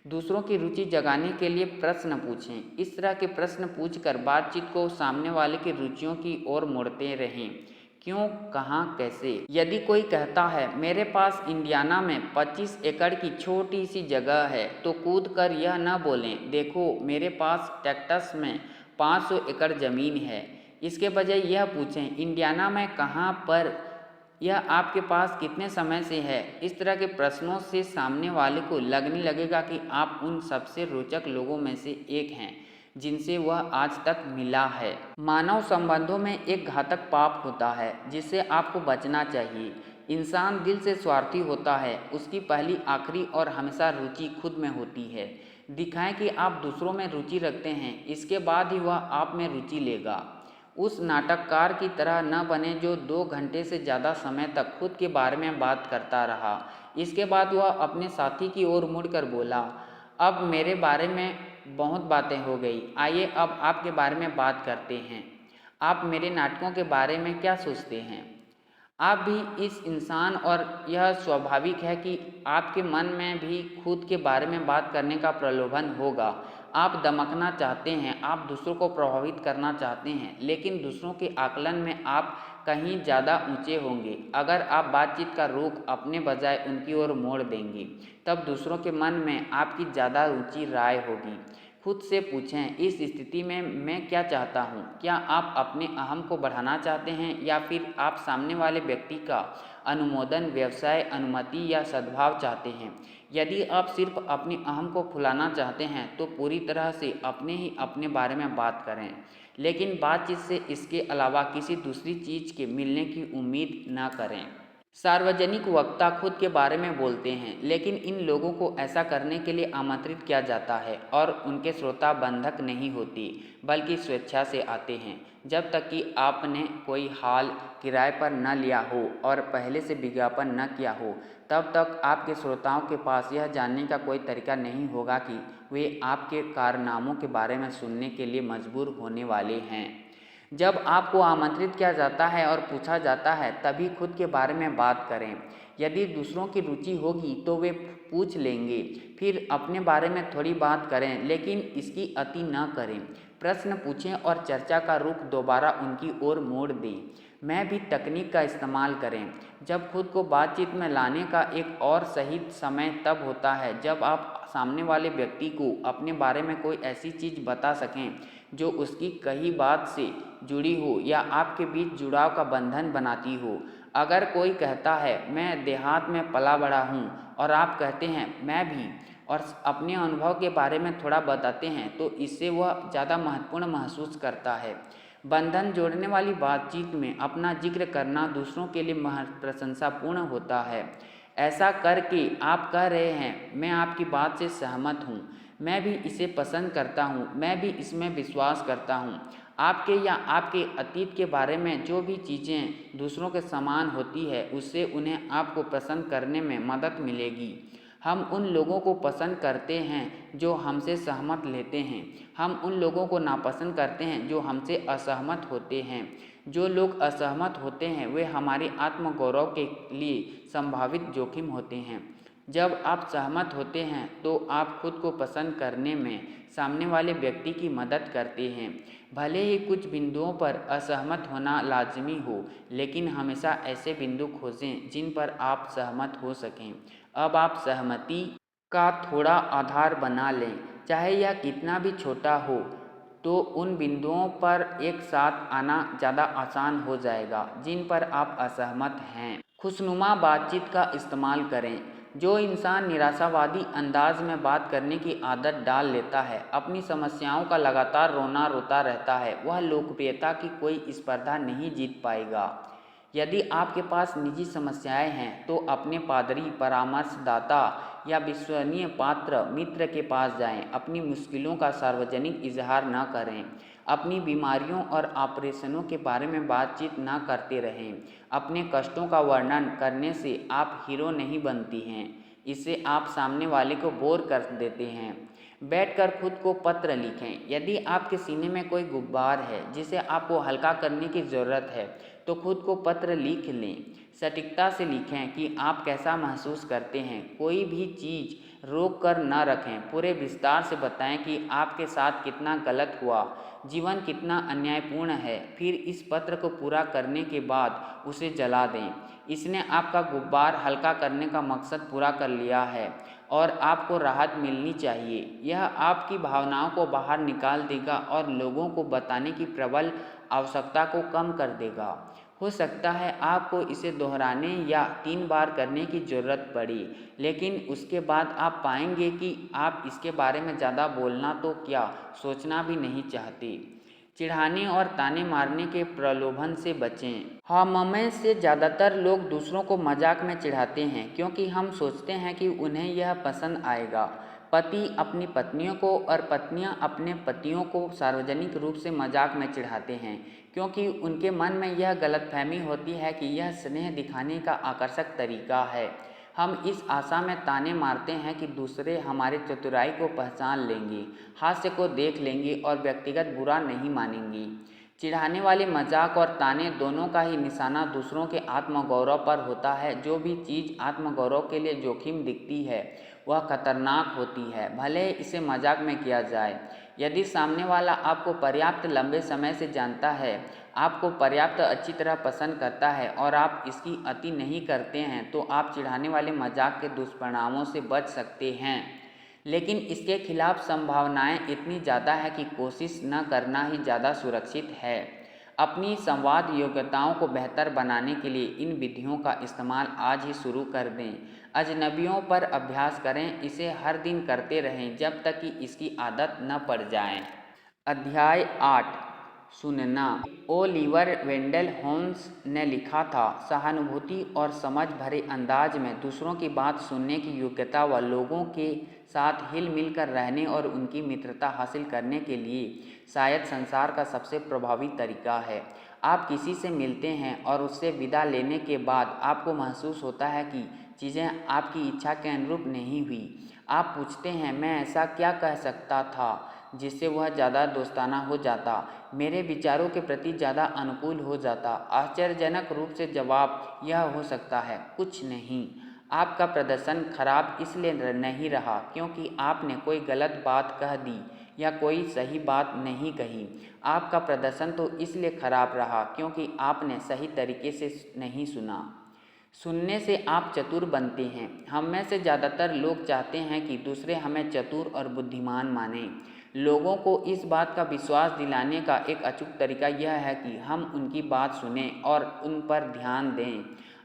दूसरों की रुचि जगाने के लिए प्रश्न पूछें। इस तरह के प्रश्न पूछकर बातचीत को सामने वाले की रुचियों की ओर मोड़ते रहें। क्यों, कहाँ, कैसे। यदि कोई कहता है, मेरे पास इंडियाना में 25 एकड़ की छोटी सी जगह है, तो कूद कर यह न बोलें, देखो मेरे पास टेक्सास में 500 एकड़ ज़मीन है। इसके बजाय यह पूछें, इंडियाना में कहाँ पर, यह आपके पास कितने समय से है। इस तरह के प्रश्नों से सामने वाले को लगने लगेगा कि आप उन सबसे रोचक लोगों में से एक हैं जिनसे वह आज तक मिला है। मानव संबंधों में एक घातक पाप होता है जिससे आपको बचना चाहिए। इंसान दिल से स्वार्थी होता है। उसकी पहली, आखिरी और हमेशा रुचि खुद में होती है। दिखाएं कि आप दूसरों में रुचि रखते हैं, इसके बाद ही वह आप में रुचि लेगा। उस नाटककार की तरह न बने जो 2 घंटे से ज़्यादा समय तक खुद के बारे में बात करता रहा। इसके बाद वह अपने साथी की ओर मुड़कर बोला, अब मेरे बारे में बहुत बातें हो गई, आइए अब आपके बारे में बात करते हैं। आप मेरे नाटकों के बारे में क्या सोचते हैं? आप भी इस इंसान, और यह स्वाभाविक है कि आपके मन में भी खुद के बारे में बात करने का प्रलोभन होगा। आप दमकना चाहते हैं, आप दूसरों को प्रभावित करना चाहते हैं, लेकिन दूसरों के आकलन में आप कहीं ज़्यादा ऊंचे होंगे। अगर आप बातचीत का रुख अपने बजाय उनकी ओर मोड़ देंगे, तब दूसरों के मन में आपकी ज़्यादा ऊंची राय होगी। खुद से पूछें, इस स्थिति में मैं क्या चाहता हूँ? क्या आप अपने अहम को बढ़ाना चाहते हैं, या फिर आप सामने वाले व्यक्ति का अनुमोदन, व्यवसाय, अनुमति या सद्भाव चाहते हैं? यदि आप सिर्फ अपने अहम को फुलाना चाहते हैं, तो पूरी तरह से अपने बारे में बात करें, लेकिन बातचीत से इसके अलावा किसी दूसरी चीज़ के मिलने की उम्मीद न करें। सार्वजनिक वक्ता खुद के बारे में बोलते हैं, लेकिन इन लोगों को ऐसा करने के लिए आमंत्रित किया जाता है और उनके श्रोता बंधक नहीं होती, बल्कि स्वेच्छा से आते हैं। जब तक कि आपने कोई हॉल किराए पर न लिया हो और पहले से विज्ञापन न किया हो, तब तक आपके श्रोताओं के पास यह जानने का कोई तरीका नहीं होगा कि वे आपके कारनामों के बारे में सुनने के लिए मजबूर होने वाले हैं। जब आपको आमंत्रित किया जाता है और पूछा जाता है, तभी खुद के बारे में बात करें। यदि दूसरों की रुचि होगी तो वे पूछ लेंगे, फिर अपने बारे में थोड़ी बात करें, लेकिन इसकी अति न करें। प्रश्न पूछें और चर्चा का रुख दोबारा उनकी ओर मोड़ दें। मैं भी तकनीक का इस्तेमाल करें। जब खुद को बातचीत में लाने का एक और सही समय तब होता है जब आप सामने वाले व्यक्ति को अपने बारे में कोई ऐसी चीज़ बता सकें जो उसकी कही बात से जुड़ी हो या आपके बीच जुड़ाव का बंधन बनाती हो। अगर कोई कहता है मैं देहात में पला बड़ा हूँ और आप कहते हैं मैं भी, और अपने अनुभव के बारे में थोड़ा बताते हैं, तो इससे वह ज़्यादा महत्वपूर्ण महसूस करता है। बंधन जोड़ने वाली बातचीत में अपना जिक्र करना दूसरों के लिए प्रशंसापूर्ण होता है। ऐसा करके आप कह रहे हैं मैं आपकी बात से सहमत हूँ, मैं भी इसे पसंद करता हूँ, मैं भी इसमें विश्वास करता हूँ। आपके या आपके अतीत के बारे में जो भी चीज़ें दूसरों के समान होती है, उससे उन्हें आपको पसंद करने में मदद मिलेगी। हम उन लोगों को पसंद करते हैं जो हमसे सहमत लेते हैं। हम उन लोगों को नापसंद करते हैं जो हमसे असहमत होते हैं। जो लोग असहमत होते हैं वे हमारे आत्मगौरव के लिए संभावित जोखिम होते हैं। जब आप सहमत होते हैं तो आप खुद को पसंद करने में सामने वाले व्यक्ति की मदद करते हैं। भले ही कुछ बिंदुओं पर असहमत होना लाजमी हो, लेकिन हमेशा ऐसे बिंदु खोजें जिन पर आप सहमत हो सकें। अब आप सहमति का थोड़ा आधार बना लें, चाहे यह कितना भी छोटा हो, तो उन बिंदुओं पर एक साथ आना ज़्यादा आसान हो जाएगा जिन पर आप असहमत हैं। खुशनुमा बातचीत का इस्तेमाल करें। जो इंसान निराशावादी अंदाज में बात करने की आदत डाल लेता है, अपनी समस्याओं का लगातार रोना रोता रहता है, वह लोकप्रियता की कोई स्पर्धा नहीं जीत पाएगा। यदि आपके पास निजी समस्याएं हैं तो अपने पादरी, परामर्शदाता या विश्वसनीय पात्र मित्र के पास जाएं। अपनी मुश्किलों का सार्वजनिक इजहार न करें। अपनी बीमारियों और ऑपरेशनों के बारे में बातचीत न करते रहें। अपने कष्टों का वर्णन करने से आप हीरो नहीं बनती हैं, इससे आप सामने वाले को बोर कर देते हैं। बैठकर खुद को पत्र लिखें। यदि आपके सीने में कोई गुब्बार है जिसे आपको हल्का करने की ज़रूरत है, तो खुद को पत्र लिख लें। सटीकता से लिखें कि आप कैसा महसूस करते हैं। कोई भी चीज़ रोक कर न रखें। पूरे विस्तार से बताएं कि आपके साथ कितना गलत हुआ, जीवन कितना अन्यायपूर्ण है। फिर इस पत्र को पूरा करने के बाद उसे जला दें। इसने आपका गुब्बार हल्का करने का मकसद पूरा कर लिया है और आपको राहत मिलनी चाहिए। यह आपकी भावनाओं को बाहर निकाल देगा और लोगों को बताने की प्रबल आवश्यकता को कम कर देगा। हो सकता है आपको इसे दोहराने या 3 बार करने की ज़रूरत पड़ी, लेकिन उसके बाद आप पाएंगे कि आप इसके बारे में ज़्यादा बोलना तो क्या, सोचना भी नहीं चाहते। चिढ़ाने और ताने मारने के प्रलोभन से बचें। हम में से ज़्यादातर लोग दूसरों को मजाक में चिढ़ाते हैं क्योंकि हम सोचते हैं कि उन्हें यह पसंद आएगा। पति अपनी पत्नियों को और पत्नियां अपने पतियों को सार्वजनिक रूप से मजाक में चिढ़ाते हैं क्योंकि उनके मन में यह गलतफहमी होती है कि यह स्नेह दिखाने का आकर्षक तरीका है। हम इस आशा में ताने मारते हैं कि दूसरे हमारे चतुराई को पहचान लेंगे, हास्य को देख लेंगे और व्यक्तिगत बुरा नहीं मानेंगे। चिढ़ाने वाले मजाक और ताने दोनों का ही निशाना दूसरों के आत्मगौरव पर होता है। जो भी चीज़ आत्मगौरव के लिए जोखिम दिखती है वह खतरनाक होती है, भले इसे मजाक में किया जाए। यदि सामने वाला आपको पर्याप्त लंबे समय से जानता है, आपको पर्याप्त अच्छी तरह पसंद करता है और आप इसकी अति नहीं करते हैं, तो आप चिढ़ाने वाले मजाक के दुष्परिणामों से बच सकते हैं। लेकिन इसके खिलाफ संभावनाएं इतनी ज़्यादा है कि कोशिश न करना ही ज़्यादा सुरक्षित है। अपनी संवाद योग्यताओं को बेहतर बनाने के लिए इन विधियों का इस्तेमाल आज ही शुरू कर दें। अजनबियों पर अभ्यास करें, इसे हर दिन करते रहें जब तक कि इसकी आदत न पड़ जाए। अध्याय 8, सुनना। ओलिवर वेंडल होम्स ने लिखा था, सहानुभूति और समझ भरे अंदाज में दूसरों की बात सुनने की योग्यता व लोगों के साथ हिल मिल कर रहने और उनकी मित्रता हासिल करने के लिए शायद संसार का सबसे प्रभावी तरीका है। आप किसी से मिलते हैं और उससे विदा लेने के बाद आपको महसूस होता है कि चीज़ें आपकी इच्छा के अनुरूप नहीं हुई। आप पूछते हैं, मैं ऐसा क्या कह सकता था जिससे वह ज़्यादा दोस्ताना हो जाता, मेरे विचारों के प्रति ज़्यादा अनुकूल हो जाता। आश्चर्यजनक रूप से जवाब यह हो सकता है, कुछ नहीं। आपका प्रदर्शन खराब इसलिए नहीं रहा क्योंकि आपने कोई गलत बात कह दी या कोई सही बात नहीं कही। आपका प्रदर्शन तो इसलिए खराब रहा क्योंकि आपने सही तरीके से नहीं सुना। सुनने से आप चतुर बनते हैं। हम में से ज़्यादातर लोग चाहते हैं कि दूसरे हमें चतुर और बुद्धिमान मानें। लोगों को इस बात का विश्वास दिलाने का एक अचूक तरीका यह है कि हम उनकी बात सुनें और उन पर ध्यान दें।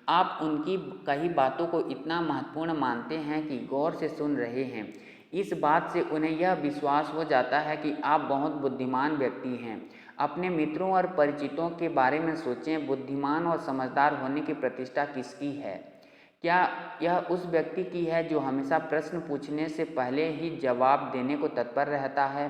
आप उनकी कही बातों को इतना महत्वपूर्ण मानते हैं कि गौर से सुन रहे हैं। इस बात से उन्हें यह विश्वास हो जाता है कि आप बहुत बुद्धिमान व्यक्ति हैं। अपने मित्रों और परिचितों के बारे में सोचें, बुद्धिमान और समझदार होने की प्रतिष्ठा किसकी है? क्या यह उस व्यक्ति की है जो हमेशा प्रश्न पूछने से पहले ही जवाब देने को तत्पर रहता है?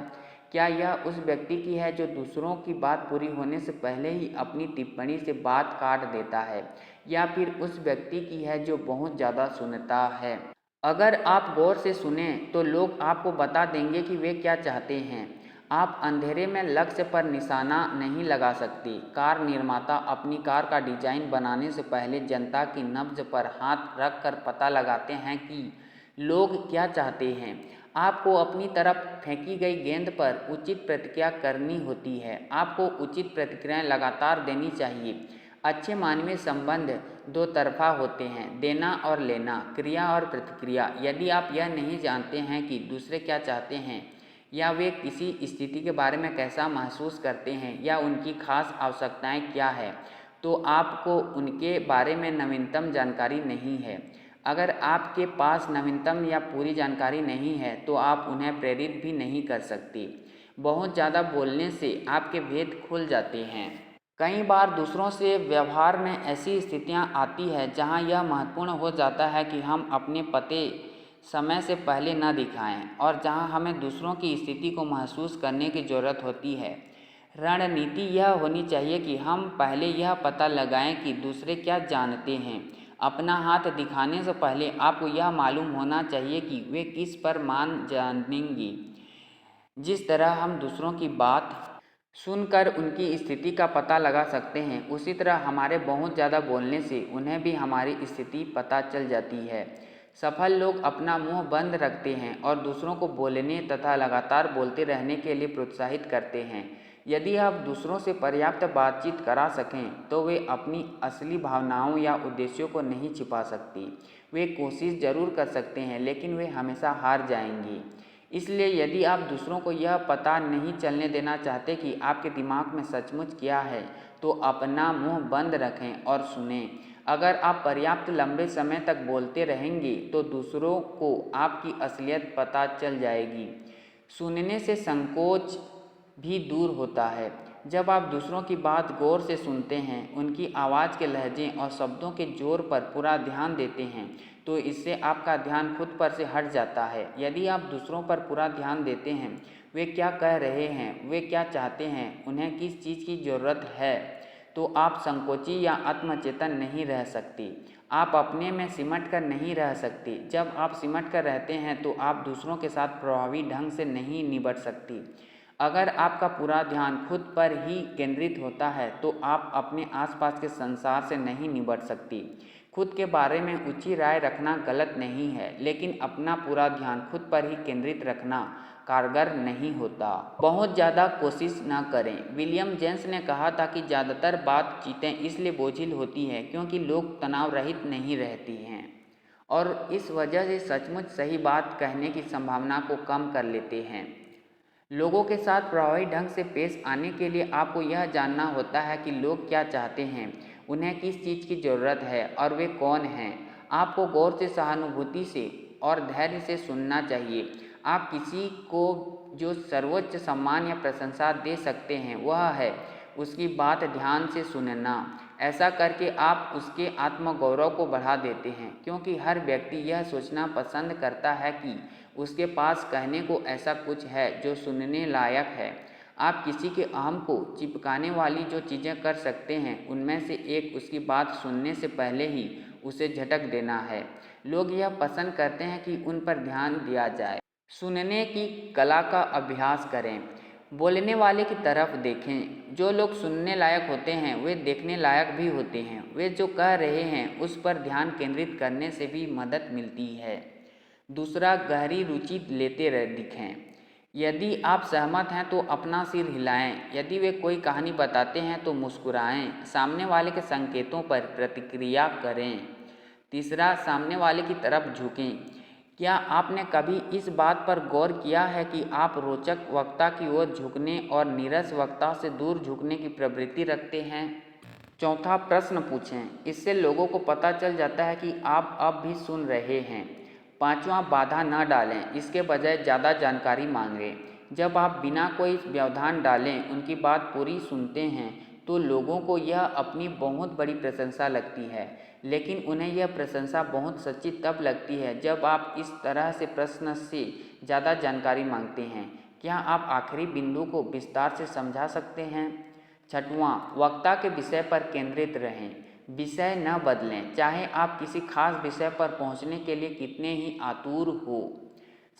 क्या यह उस व्यक्ति की है जो दूसरों की बात पूरी होने से पहले ही अपनी टिप्पणी से बात काट देता है? या फिर उस व्यक्ति की है जो बहुत ज़्यादा सुनता है? अगर आप गौर से सुने तो लोग आपको बता देंगे कि वे क्या चाहते हैं। आप अंधेरे में लक्ष्य पर निशाना नहीं लगा सकते। कार निर्माता अपनी कार का डिजाइन बनाने से पहले जनता की नब्ज पर हाथ रख कर पता लगाते हैं कि लोग क्या चाहते हैं। आपको अपनी तरफ फेंकी गई गेंद पर उचित प्रतिक्रिया करनी होती है। आपको उचित प्रतिक्रियाएं लगातार देनी चाहिए। अच्छे मानवीय संबंध दो तरफा होते हैं, देना और लेना, क्रिया और प्रतिक्रिया। यदि आप यह नहीं जानते हैं कि दूसरे क्या चाहते हैं या वे किसी स्थिति के बारे में कैसा महसूस करते हैं या उनकी खास आवश्यकताएं क्या है, तो आपको उनके बारे में नवीनतम जानकारी नहीं है। अगर आपके पास नवीनतम या पूरी जानकारी नहीं है तो आप उन्हें प्रेरित भी नहीं कर सकते। बहुत ज़्यादा बोलने से आपके भेद खुल जाते हैं। कई बार दूसरों से व्यवहार में ऐसी स्थितियां आती है जहां यह महत्वपूर्ण हो जाता है कि हम अपने पते समय से पहले न दिखाएं और जहां हमें दूसरों की स्थिति को महसूस करने की ज़रूरत होती है। रणनीति यह होनी चाहिए कि हम पहले यह पता लगाएं कि दूसरे क्या जानते हैं। अपना हाथ दिखाने से पहले आपको यह मालूम होना चाहिए कि वे किस पर मान जानेंगे। जिस तरह हम दूसरों की बात सुनकर उनकी स्थिति का पता लगा सकते हैं, उसी तरह हमारे बहुत ज़्यादा बोलने से उन्हें भी हमारी स्थिति पता चल जाती है। सफल लोग अपना मुंह बंद रखते हैं और दूसरों को बोलने तथा लगातार बोलते रहने के लिए प्रोत्साहित करते हैं। यदि आप दूसरों से पर्याप्त बातचीत करा सकें तो वे अपनी असली भावनाओं या उद्देश्यों को नहीं छिपा सकते। वे कोशिश जरूर कर सकते हैं लेकिन वे हमेशा हार जाएंगे। इसलिए यदि आप दूसरों को यह पता नहीं चलने देना चाहते कि आपके दिमाग में सचमुच क्या है, तो अपना मुंह बंद रखें और सुनें। अगर आप पर्याप्त लंबे समय तक बोलते रहेंगे तो दूसरों को आपकी असलियत पता चल जाएगी। सुनने से संकोच भी दूर होता है। जब आप दूसरों की बात गौर से सुनते हैं, उनकी आवाज़ के लहजे और शब्दों के जोर पर पूरा ध्यान देते हैं, तो इससे आपका ध्यान खुद पर से हट जाता है। यदि आप दूसरों पर पूरा ध्यान देते हैं, वे क्या कह रहे हैं, वे क्या चाहते हैं, उन्हें किस चीज़ की ज़रूरत है, तो आप संकोची या आत्मचेतन नहीं रह सकते। आप अपने में सिमट कर नहीं रह सकते। जब आप सिमट कर रहते हैं तो आप दूसरों के साथ प्रभावी ढंग से नहीं निपट सकते। अगर आपका पूरा ध्यान खुद पर ही केंद्रित होता है तो आप अपने आसपास के संसार से नहीं निपट सकते। खुद के बारे में ऊंची राय रखना गलत नहीं है, लेकिन अपना पूरा ध्यान खुद पर ही केंद्रित रखना कारगर नहीं होता। बहुत ज़्यादा कोशिश न करें। विलियम जेम्स ने कहा था कि ज़्यादातर बातचीतें इसलिए बोझिल होती हैं क्योंकि लोग तनाव रहित नहीं रहती हैं और इस वजह से सचमुच सही बात कहने की संभावना को कम कर लेते हैं। लोगों के साथ प्रभावी ढंग से पेश आने के लिए आपको यह जानना होता है कि लोग क्या चाहते हैं, उन्हें किस चीज़ की ज़रूरत है और वे कौन हैं। आपको गौर से, सहानुभूति से और धैर्य से सुनना चाहिए। आप किसी को जो सर्वोच्च सम्मान या प्रशंसा दे सकते हैं वह है उसकी बात ध्यान से सुनना। ऐसा करके आप उसके आत्मगौरव को बढ़ा देते हैं, क्योंकि हर व्यक्ति यह सोचना पसंद करता है कि उसके पास कहने को ऐसा कुछ है जो सुनने लायक है। आप किसी के अहम को चिपकाने वाली जो चीज़ें कर सकते हैं उनमें से एक उसकी बात सुनने से पहले ही उसे झटक देना है। लोग यह पसंद करते हैं कि उन पर ध्यान दिया जाए। सुनने की कला का अभ्यास करें। बोलने वाले की तरफ देखें। जो लोग सुनने लायक होते हैं वे देखने लायक भी होते हैं। वे जो कह रहे हैं उस पर ध्यान केंद्रित करने से भी मदद मिलती है। दूसरा, गहरी रुचि लेते रह दिखें। यदि आप सहमत हैं तो अपना सिर हिलाएं। यदि वे कोई कहानी बताते हैं तो मुस्कुराएं। सामने वाले के संकेतों पर प्रतिक्रिया करें। तीसरा, सामने वाले की तरफ झुकें। क्या आपने कभी इस बात पर गौर किया है कि आप रोचक वक्ता की ओर झुकने और नीरस वक्ता से दूर झुकने की प्रवृत्ति रखते हैं? चौथा, प्रश्न पूछें। इससे लोगों को पता चल जाता है कि आप अब भी सुन रहे हैं। पांचवा, बाधा न डालें, इसके बजाय ज़्यादा जानकारी मांगें। जब आप बिना कोई व्यवधान डालें उनकी बात पूरी सुनते हैं तो लोगों को यह अपनी बहुत बड़ी प्रशंसा लगती है, लेकिन उन्हें यह प्रशंसा बहुत सच्ची तब लगती है जब आप इस तरह से प्रश्न से ज़्यादा जानकारी मांगते हैं। क्या आप आखिरी बिंदु को विस्तार से समझा सकते हैं? छठवां, वक्ता के विषय पर केंद्रित रहें। विषय न बदलें, चाहे आप किसी खास विषय पर पहुंचने के लिए कितने ही आतुर हो।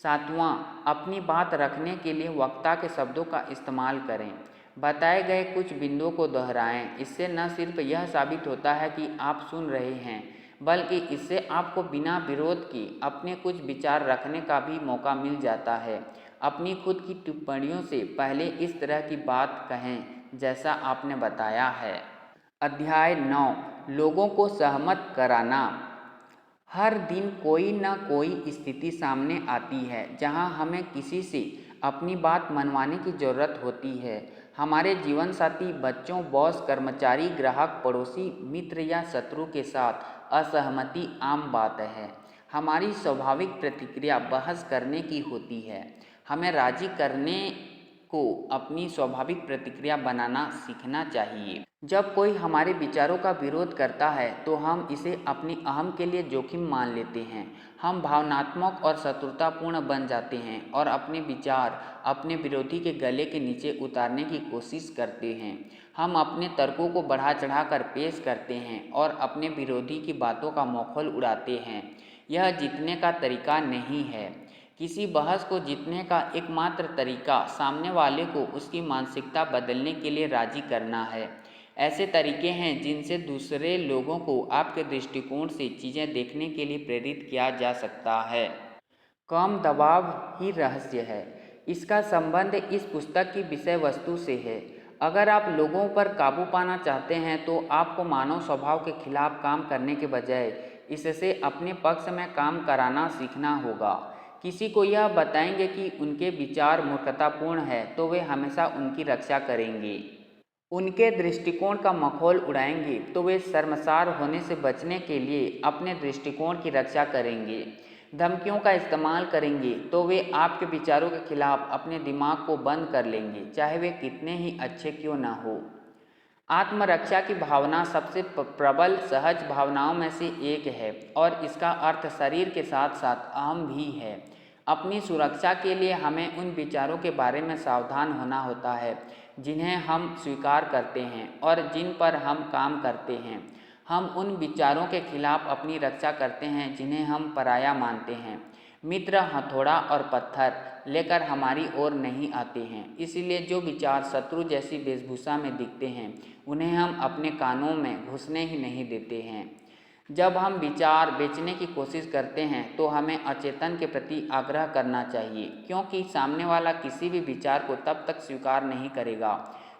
सातवां, अपनी बात रखने के लिए वक्ता के शब्दों का इस्तेमाल करें। बताए गए कुछ बिंदुओं को दोहराएं। इससे न सिर्फ यह साबित होता है कि आप सुन रहे हैं, बल्कि इससे आपको बिना विरोध के अपने कुछ विचार रखने का भी मौका मिल जाता है। अपनी खुद की टिप्पणियों से पहले इस तरह की बात कहें जैसा आपने बताया है। अध्याय 9, लोगों को सहमत कराना। हर दिन कोई न कोई स्थिति सामने आती है जहां हमें किसी से अपनी बात मनवाने की ज़रूरत होती है। हमारे जीवन साथी, बच्चों, बॉस, कर्मचारी, ग्राहक, पड़ोसी, मित्र या शत्रु के साथ असहमति आम बात है। हमारी स्वाभाविक प्रतिक्रिया बहस करने की होती है। हमें राजी करने को अपनी स्वाभाविक प्रतिक्रिया बनाना सीखना चाहिए। जब कोई हमारे विचारों का विरोध करता है तो हम इसे अपनी अहम के लिए जोखिम मान लेते हैं। हम भावनात्मक और शत्रुतापूर्ण बन जाते हैं और अपने विचार अपने विरोधी के गले के नीचे उतारने की कोशिश करते हैं। हम अपने तर्कों को बढ़ा चढ़ाकर पेश करते हैं और अपने विरोधी की बातों का मखौल उड़ाते हैं। यह जीतने का तरीका नहीं है। किसी बहस को जीतने का एकमात्र तरीका सामने वाले को उसकी मानसिकता बदलने के लिए राजी करना है। ऐसे तरीके हैं जिनसे दूसरे लोगों को आपके दृष्टिकोण से चीज़ें देखने के लिए प्रेरित किया जा सकता है। कम दबाव ही रहस्य है। इसका संबंध इस पुस्तक की विषय वस्तु से है। अगर आप लोगों पर काबू पाना चाहते हैं तो आपको मानव स्वभाव के खिलाफ काम करने के बजाय इससे अपने पक्ष में काम कराना सीखना होगा। किसी को यह बताएंगे कि उनके विचार मूर्खतापूर्ण है तो वे हमेशा उनकी रक्षा करेंगे। उनके दृष्टिकोण का मखौल उड़ाएंगे तो वे शर्मसार होने से बचने के लिए अपने दृष्टिकोण की रक्षा करेंगे। धमकियों का इस्तेमाल करेंगे तो वे आपके विचारों के खिलाफ अपने दिमाग को बंद कर लेंगे, चाहे वे कितने ही अच्छे क्यों न हो। आत्मरक्षा की भावना सबसे प्रबल सहज भावनाओं में से एक है और इसका अर्थ शरीर के साथ साथ अहम भी है। अपनी सुरक्षा के लिए हमें उन विचारों के बारे में सावधान होना होता है जिन्हें हम स्वीकार करते हैं और जिन पर हम काम करते हैं। हम उन विचारों के खिलाफ अपनी रक्षा करते हैं जिन्हें हम पराया मानते हैं। मित्र हथौड़ा और पत्थर लेकर हमारी ओर नहीं आते हैं, इसलिए जो विचार शत्रु जैसी वेशभूषा में दिखते हैं उन्हें हम अपने कानों में घुसने ही नहीं देते हैं। जब हम विचार बेचने की कोशिश करते हैं तो हमें अचेतन के प्रति आग्रह करना चाहिए, क्योंकि सामने वाला किसी भी विचार को तब तक स्वीकार नहीं करेगा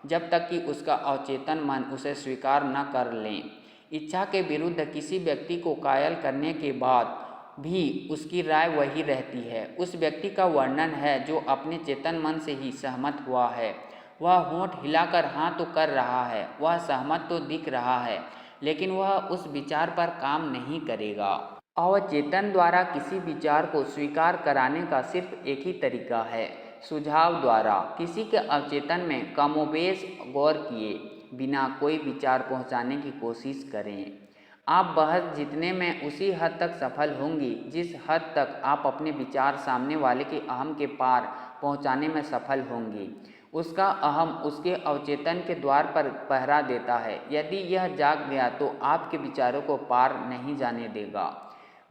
जब तक कि उसका अवचेतन मन उसे स्वीकार न कर लें। इच्छा के विरुद्ध किसी व्यक्ति को कायल करने के बाद भी उसकी राय वही रहती है। उस व्यक्ति का वर्णन है जो अपने चेतन मन से ही सहमत हुआ है। वह होंठ हिलाकर हाँ तो कर रहा है, वह सहमत तो दिख रहा है, लेकिन वह उस विचार पर काम नहीं करेगा। अवचेतन द्वारा किसी विचार को स्वीकार कराने का सिर्फ एक ही तरीका है, सुझाव द्वारा किसी के अवचेतन में कमोबेश गौर किए बिना कोई विचार पहुंचाने की कोशिश करें। आप बहस जीतने में उसी हद तक सफल होंगी जिस हद तक आप अपने विचार सामने वाले के अहम के पार पहुंचाने में सफल होंगी। उसका अहम उसके अवचेतन के द्वार पर पहरा देता है। यदि यह जाग गया तो आपके विचारों को पार नहीं जाने देगा।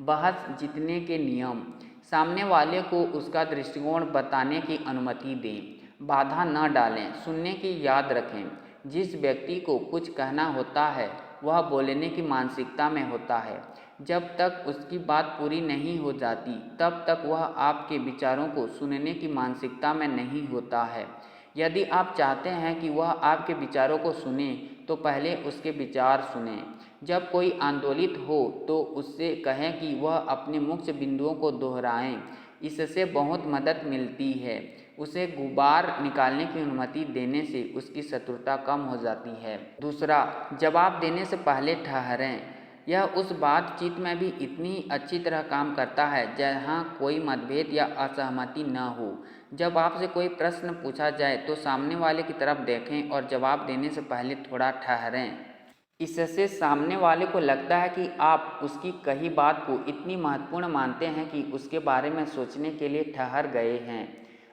बहस जीतने के नियम: सामने वाले को उसका दृष्टिकोण बताने की अनुमति दें, बाधा न डालें। सुनने की याद रखें, जिस व्यक्ति को कुछ कहना होता है वह बोलने की मानसिकता में होता है। जब तक उसकी बात पूरी नहीं हो जाती तब तक वह आपके विचारों को सुनने की मानसिकता में नहीं होता है। यदि आप चाहते हैं कि वह आपके विचारों को सुने तो पहले उसके विचार सुनें। जब कोई आंदोलित हो तो उससे कहें कि वह अपने मुख्य बिंदुओं को दोहराएं। इससे बहुत मदद मिलती है। उसे गुबार निकालने की अनुमति देने से उसकी शत्रुता कम हो जाती है। दूसरा, जवाब देने से पहले ठहरें। यह उस बातचीत में भी इतनी अच्छी तरह काम करता है जहाँ कोई मतभेद या असहमति न हो। जब आपसे कोई प्रश्न पूछा जाए तो सामने वाले की तरफ देखें और जवाब देने से पहले थोड़ा ठहरें। इससे सामने वाले को लगता है कि आप उसकी कही बात को इतनी महत्वपूर्ण मानते हैं कि उसके बारे में सोचने के लिए ठहर गए हैं।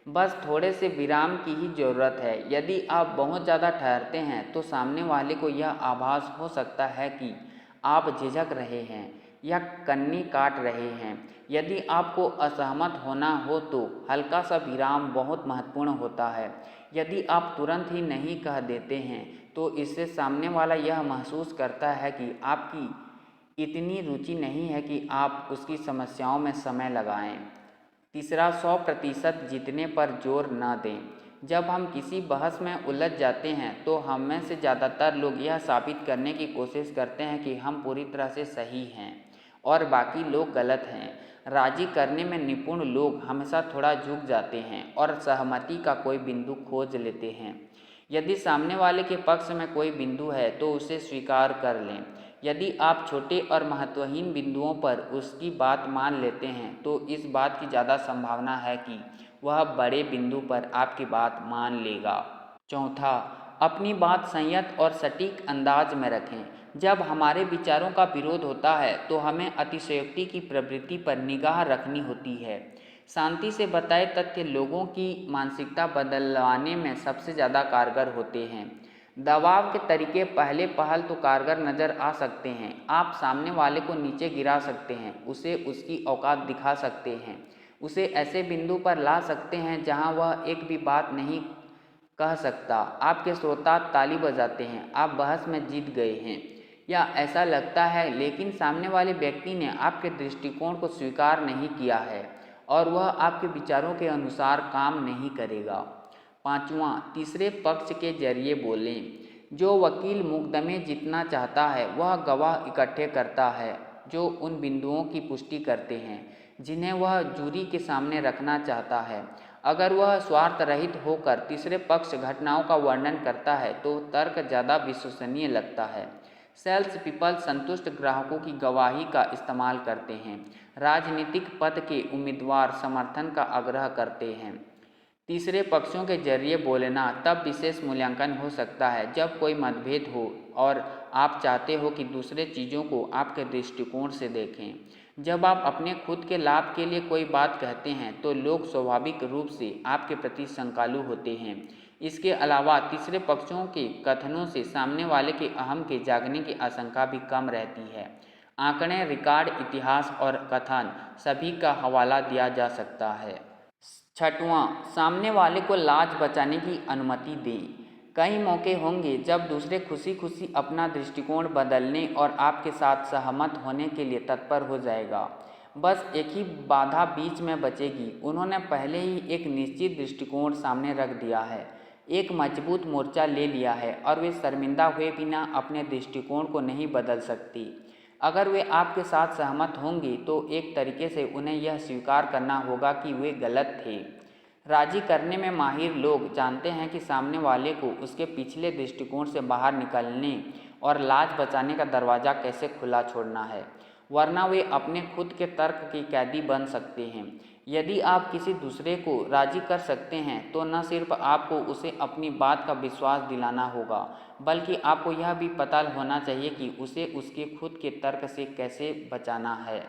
बस थोड़े से विराम की ही ज़रूरत है। यदि आप बहुत ज़्यादा ठहरते हैं तो सामने वाले को यह आभास हो सकता है कि आप झिझक रहे हैं या कन्नी काट रहे हैं। यदि आपको असहमत होना हो तो हल्का सा विराम बहुत महत्वपूर्ण होता है। यदि आप तुरंत ही नहीं कह देते हैं तो इससे सामने वाला यह महसूस करता है कि आपकी इतनी रुचि नहीं है कि आप उसकी समस्याओं में समय लगाएं। तीसरा, 100% जीतने पर जोर न दें। जब हम किसी बहस में उलझ जाते हैं तो हम में से ज़्यादातर लोग यह साबित करने की कोशिश करते हैं कि हम पूरी तरह से सही हैं और बाकी लोग गलत हैं। राजी करने में निपुण लोग हमेशा थोड़ा झुक जाते हैं और सहमति का कोई बिंदु खोज लेते हैं। यदि सामने वाले के पक्ष में कोई बिंदु है तो उसे स्वीकार कर लें। यदि आप छोटे और महत्वहीन बिंदुओं पर उसकी बात मान लेते हैं तो इस बात की ज़्यादा संभावना है कि वह बड़े बिंदु पर आपकी बात मान लेगा। चौथा, अपनी बात संयत और सटीक अंदाज में रखें। जब हमारे विचारों का विरोध होता है तो हमें अतिशयोक्ति की प्रवृत्ति पर निगाह रखनी होती है। शांति से बताए तथ्य लोगों की मानसिकता बदलवाने में सबसे ज़्यादा कारगर होते हैं। दबाव के तरीके पहले पहल तो कारगर नज़र आ सकते हैं। आप सामने वाले को नीचे गिरा सकते हैं, उसे उसकी औकात दिखा सकते हैं, उसे ऐसे बिंदु पर ला सकते हैं जहां वह एक भी बात नहीं कह सकता। आपके श्रोता ताली बजाते हैं, आप बहस में जीत गए हैं या ऐसा लगता है, लेकिन सामने वाले व्यक्ति ने आपके दृष्टिकोण को स्वीकार नहीं किया है और वह आपके विचारों के अनुसार काम नहीं करेगा। पाँचवां, तीसरे पक्ष के जरिए बोलें। जो वकील मुकदमे जीतना चाहता है वह गवाह इकट्ठे करता है जो उन बिंदुओं की पुष्टि करते हैं जिन्हें वह जूरी के सामने रखना चाहता है। अगर वह स्वार्थ रहित होकर तीसरे पक्ष घटनाओं का वर्णन करता है तो तर्क ज़्यादा विश्वसनीय लगता है। सेल्स पीपल संतुष्ट ग्राहकों की गवाही का इस्तेमाल करते हैं। राजनीतिक पद के उम्मीदवार समर्थन का आग्रह करते हैं। तीसरे पक्षों के जरिए बोलना तब विशेष मूल्यांकन हो सकता है जब कोई मतभेद हो और आप चाहते हो कि दूसरे चीज़ों को आपके दृष्टिकोण से देखें। जब आप अपने खुद के लाभ के लिए कोई बात कहते हैं तो लोग स्वाभाविक रूप से आपके प्रति शंकालु होते हैं। इसके अलावा तीसरे पक्षों के कथनों से सामने वाले के अहम के जागने की आशंका भी कम रहती है। आंकड़े, रिकॉर्ड, इतिहास और कथन सभी का हवाला दिया जा सकता है। छठवां, सामने वाले को लाज बचाने की अनुमति दें। कई मौके होंगे जब दूसरे खुशी खुशी अपना दृष्टिकोण बदलने और आपके साथ सहमत होने के लिए तत्पर हो जाएगा। बस एक ही बाधा बीच में बचेगी, उन्होंने पहले ही एक निश्चित दृष्टिकोण सामने रख दिया है, एक मजबूत मोर्चा ले लिया है और वे शर्मिंदा हुए बिना अपने दृष्टिकोण को नहीं बदल सकती। अगर वे आपके साथ सहमत होंगे तो एक तरीके से उन्हें यह स्वीकार करना होगा कि वे गलत थे। राजी करने में माहिर लोग जानते हैं कि सामने वाले को उसके पिछले दृष्टिकोण से बाहर निकलने और लाज बचाने का दरवाज़ा कैसे खुला छोड़ना है। वरना वे अपने खुद के तर्क के कैदी बन सकते हैं। यदि आप किसी दूसरे को राजी कर सकते हैं तो न सिर्फ आपको उसे अपनी बात का विश्वास दिलाना होगा, बल्कि आपको यह भी पता होना चाहिए कि उसे उसके खुद के तर्क से कैसे बचाना है।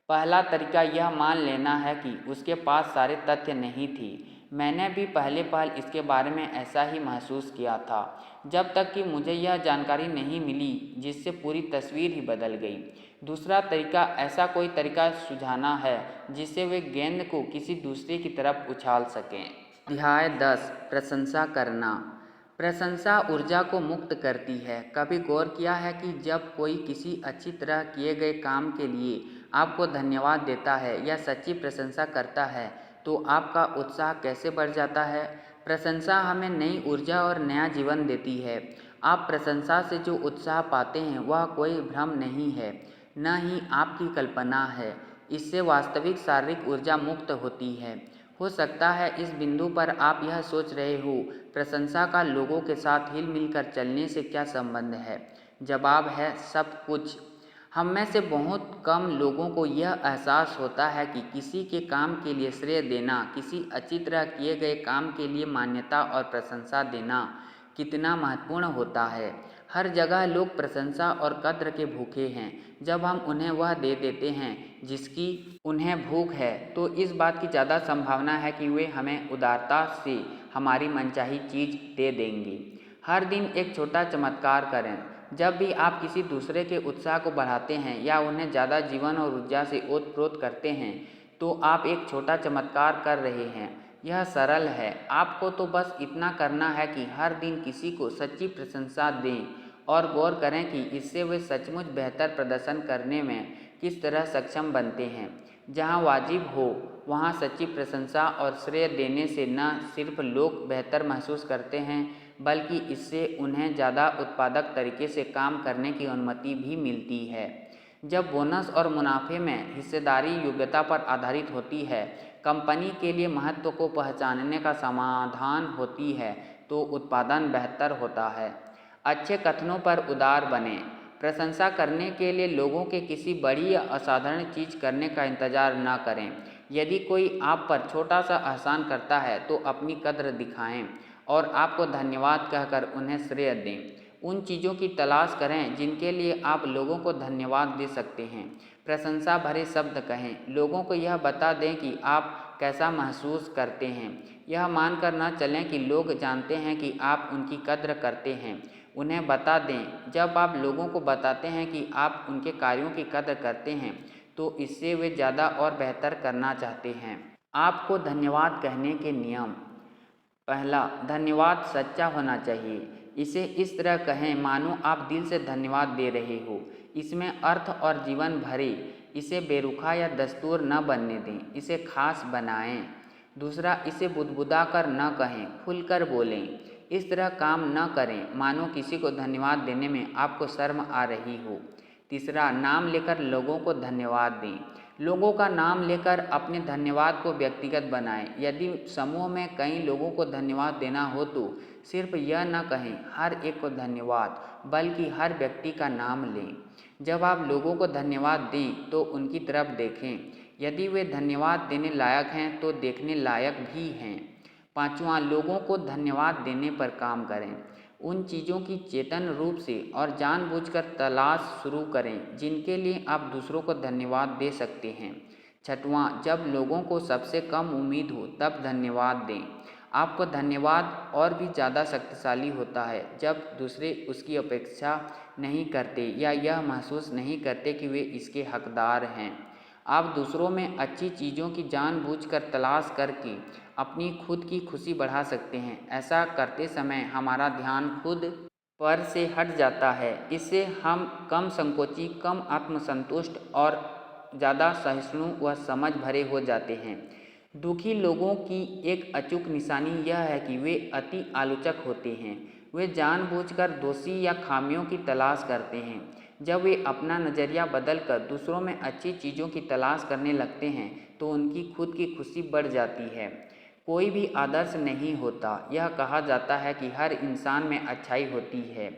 पहला तरीका यह मान लेना है कि उसके पास सारे तथ्य नहीं थे। मैंने भी पहले पहल इसके बारे में ऐसा ही महसूस किया था, जब तक कि मुझे यह जानकारी नहीं मिली जिससे पूरी तस्वीर ही बदल गई। दूसरा तरीका ऐसा कोई तरीका सुझाना है जिससे वे गेंद को किसी दूसरे की तरफ उछाल सकें। अध्याय 10 प्रशंसा करना। प्रशंसा ऊर्जा को मुक्त करती है। कभी गौर किया है कि जब कोई किसी अच्छी तरह किए गए काम के लिए आपको धन्यवाद देता है या सच्ची प्रशंसा करता है तो आपका उत्साह कैसे बढ़ जाता है। प्रशंसा हमें नई ऊर्जा और नया जीवन देती है। आप प्रशंसा से जो उत्साह पाते हैं वह कोई भ्रम नहीं है, न ही आपकी कल्पना है। इससे वास्तविक शारीरिक ऊर्जा मुक्त होती है। हो सकता है इस बिंदु पर आप यह सोच रहे हो, प्रशंसा का लोगों के साथ हिल मिलकर चलने से क्या संबंध है। जवाब है सब कुछ। हम में से बहुत कम लोगों को यह एहसास होता है कि किसी के काम के लिए श्रेय देना, किसी अच्छी तरह किए गए काम के लिए मान्यता और प्रशंसा देना कितना महत्वपूर्ण होता है। हर जगह लोग प्रशंसा और कद्र के भूखे हैं। जब हम उन्हें वह दे देते हैं जिसकी उन्हें भूख है तो इस बात की ज़्यादा संभावना है कि वे हमें उदारता से हमारी मनचाही चीज़ दे देंगे। हर दिन एक छोटा चमत्कार करें। जब भी आप किसी दूसरे के उत्साह को बढ़ाते हैं या उन्हें ज़्यादा जीवन और ऊर्जा से ओतप्रोत करते हैं तो आप एक छोटा चमत्कार कर रहे हैं। यह सरल है। आपको तो बस इतना करना है कि हर दिन किसी को सच्ची प्रशंसा दें और गौर करें कि इससे वे सचमुच बेहतर प्रदर्शन करने में किस तरह सक्षम बनते हैं। जहाँ वाजिब हो वहाँ सच्ची प्रशंसा और श्रेय देने से न सिर्फ लोग बेहतर महसूस करते हैं बल्कि इससे उन्हें ज़्यादा उत्पादक तरीके से काम करने की अनुमति भी मिलती है। जब बोनस और मुनाफे में हिस्सेदारी योग्यता पर आधारित होती है, कंपनी के लिए महत्व को पहचानने का समाधान होती है तो उत्पादन बेहतर होता है। अच्छे कथनों पर उदार बने। प्रशंसा करने के लिए लोगों के किसी बड़ी या असाधारण चीज़ करने का इंतज़ार न करें। यदि कोई आप पर छोटा सा एहसान करता है तो अपनी कद्र दिखाएं और आपको धन्यवाद कहकर उन्हें श्रेय दें। उन चीज़ों की तलाश करें जिनके लिए आप लोगों को धन्यवाद दे सकते हैं। प्रशंसा भरे शब्द कहें। लोगों को यह बता दें कि आप कैसा महसूस करते हैं। यह मानकर न चलें कि लोग जानते हैं कि आप उनकी कद्र करते हैं। उन्हें बता दें। जब आप लोगों को बताते हैं कि आप उनके कार्यों की कद्र करते हैं तो इससे वे ज़्यादा और बेहतर करना चाहते हैं। आपको धन्यवाद कहने के नियम। पहला, धन्यवाद सच्चा होना चाहिए। इसे इस तरह कहें मानो आप दिल से धन्यवाद दे रहे हो। इसमें अर्थ और जीवन भरे। इसे बेरुखा या दस्तूर न बनने दें, इसे खास बनाएं। दूसरा, इसे बुदबुदा कर न कहें, खुलकर बोलें। इस तरह काम न करें मानो किसी को धन्यवाद देने में आपको शर्म आ रही हो। तीसरा, नाम लेकर लोगों को धन्यवाद दें। लोगों का नाम लेकर अपने धन्यवाद को व्यक्तिगत बनाएं। यदि समूह में कई लोगों को धन्यवाद देना हो तो सिर्फ यह न कहें हर एक को धन्यवाद, बल्कि हर व्यक्ति का नाम लें। जब आप लोगों को धन्यवाद दें तो उनकी तरफ देखें। यदि वे धन्यवाद देने लायक हैं तो देखने लायक भी हैं। पांचवा, लोगों को धन्यवाद देने पर काम करें। उन चीज़ों की चेतन रूप से और जानबूझकर तलाश शुरू करें जिनके लिए आप दूसरों को धन्यवाद दे सकते हैं। छठवां, जब लोगों को सबसे कम उम्मीद हो तब धन्यवाद दें। आपको धन्यवाद और भी ज़्यादा शक्तिशाली होता है जब दूसरे उसकी अपेक्षा नहीं करते या यह महसूस नहीं करते कि वे इसके हकदार हैं। आप दूसरों में अच्छी चीज़ों की जानबूझकर तलाश करके अपनी खुद की खुशी बढ़ा सकते हैं। ऐसा करते समय हमारा ध्यान खुद पर से हट जाता है। इससे हम कम संकोची, कम आत्मसंतुष्ट और ज़्यादा सहिष्णु व समझ भरे हो जाते हैं। दुखी लोगों की एक अचूक निशानी यह है कि वे अति आलोचक होते हैं। वे जानबूझकर दोषी या खामियों की तलाश करते हैं। जब वे अपना नज़रिया बदलकर दूसरों में अच्छी चीज़ों की तलाश करने लगते हैं तो उनकी खुद की खुशी बढ़ जाती है। कोई भी आदर्श नहीं होता। यह कहा जाता है कि हर इंसान में अच्छाई होती है।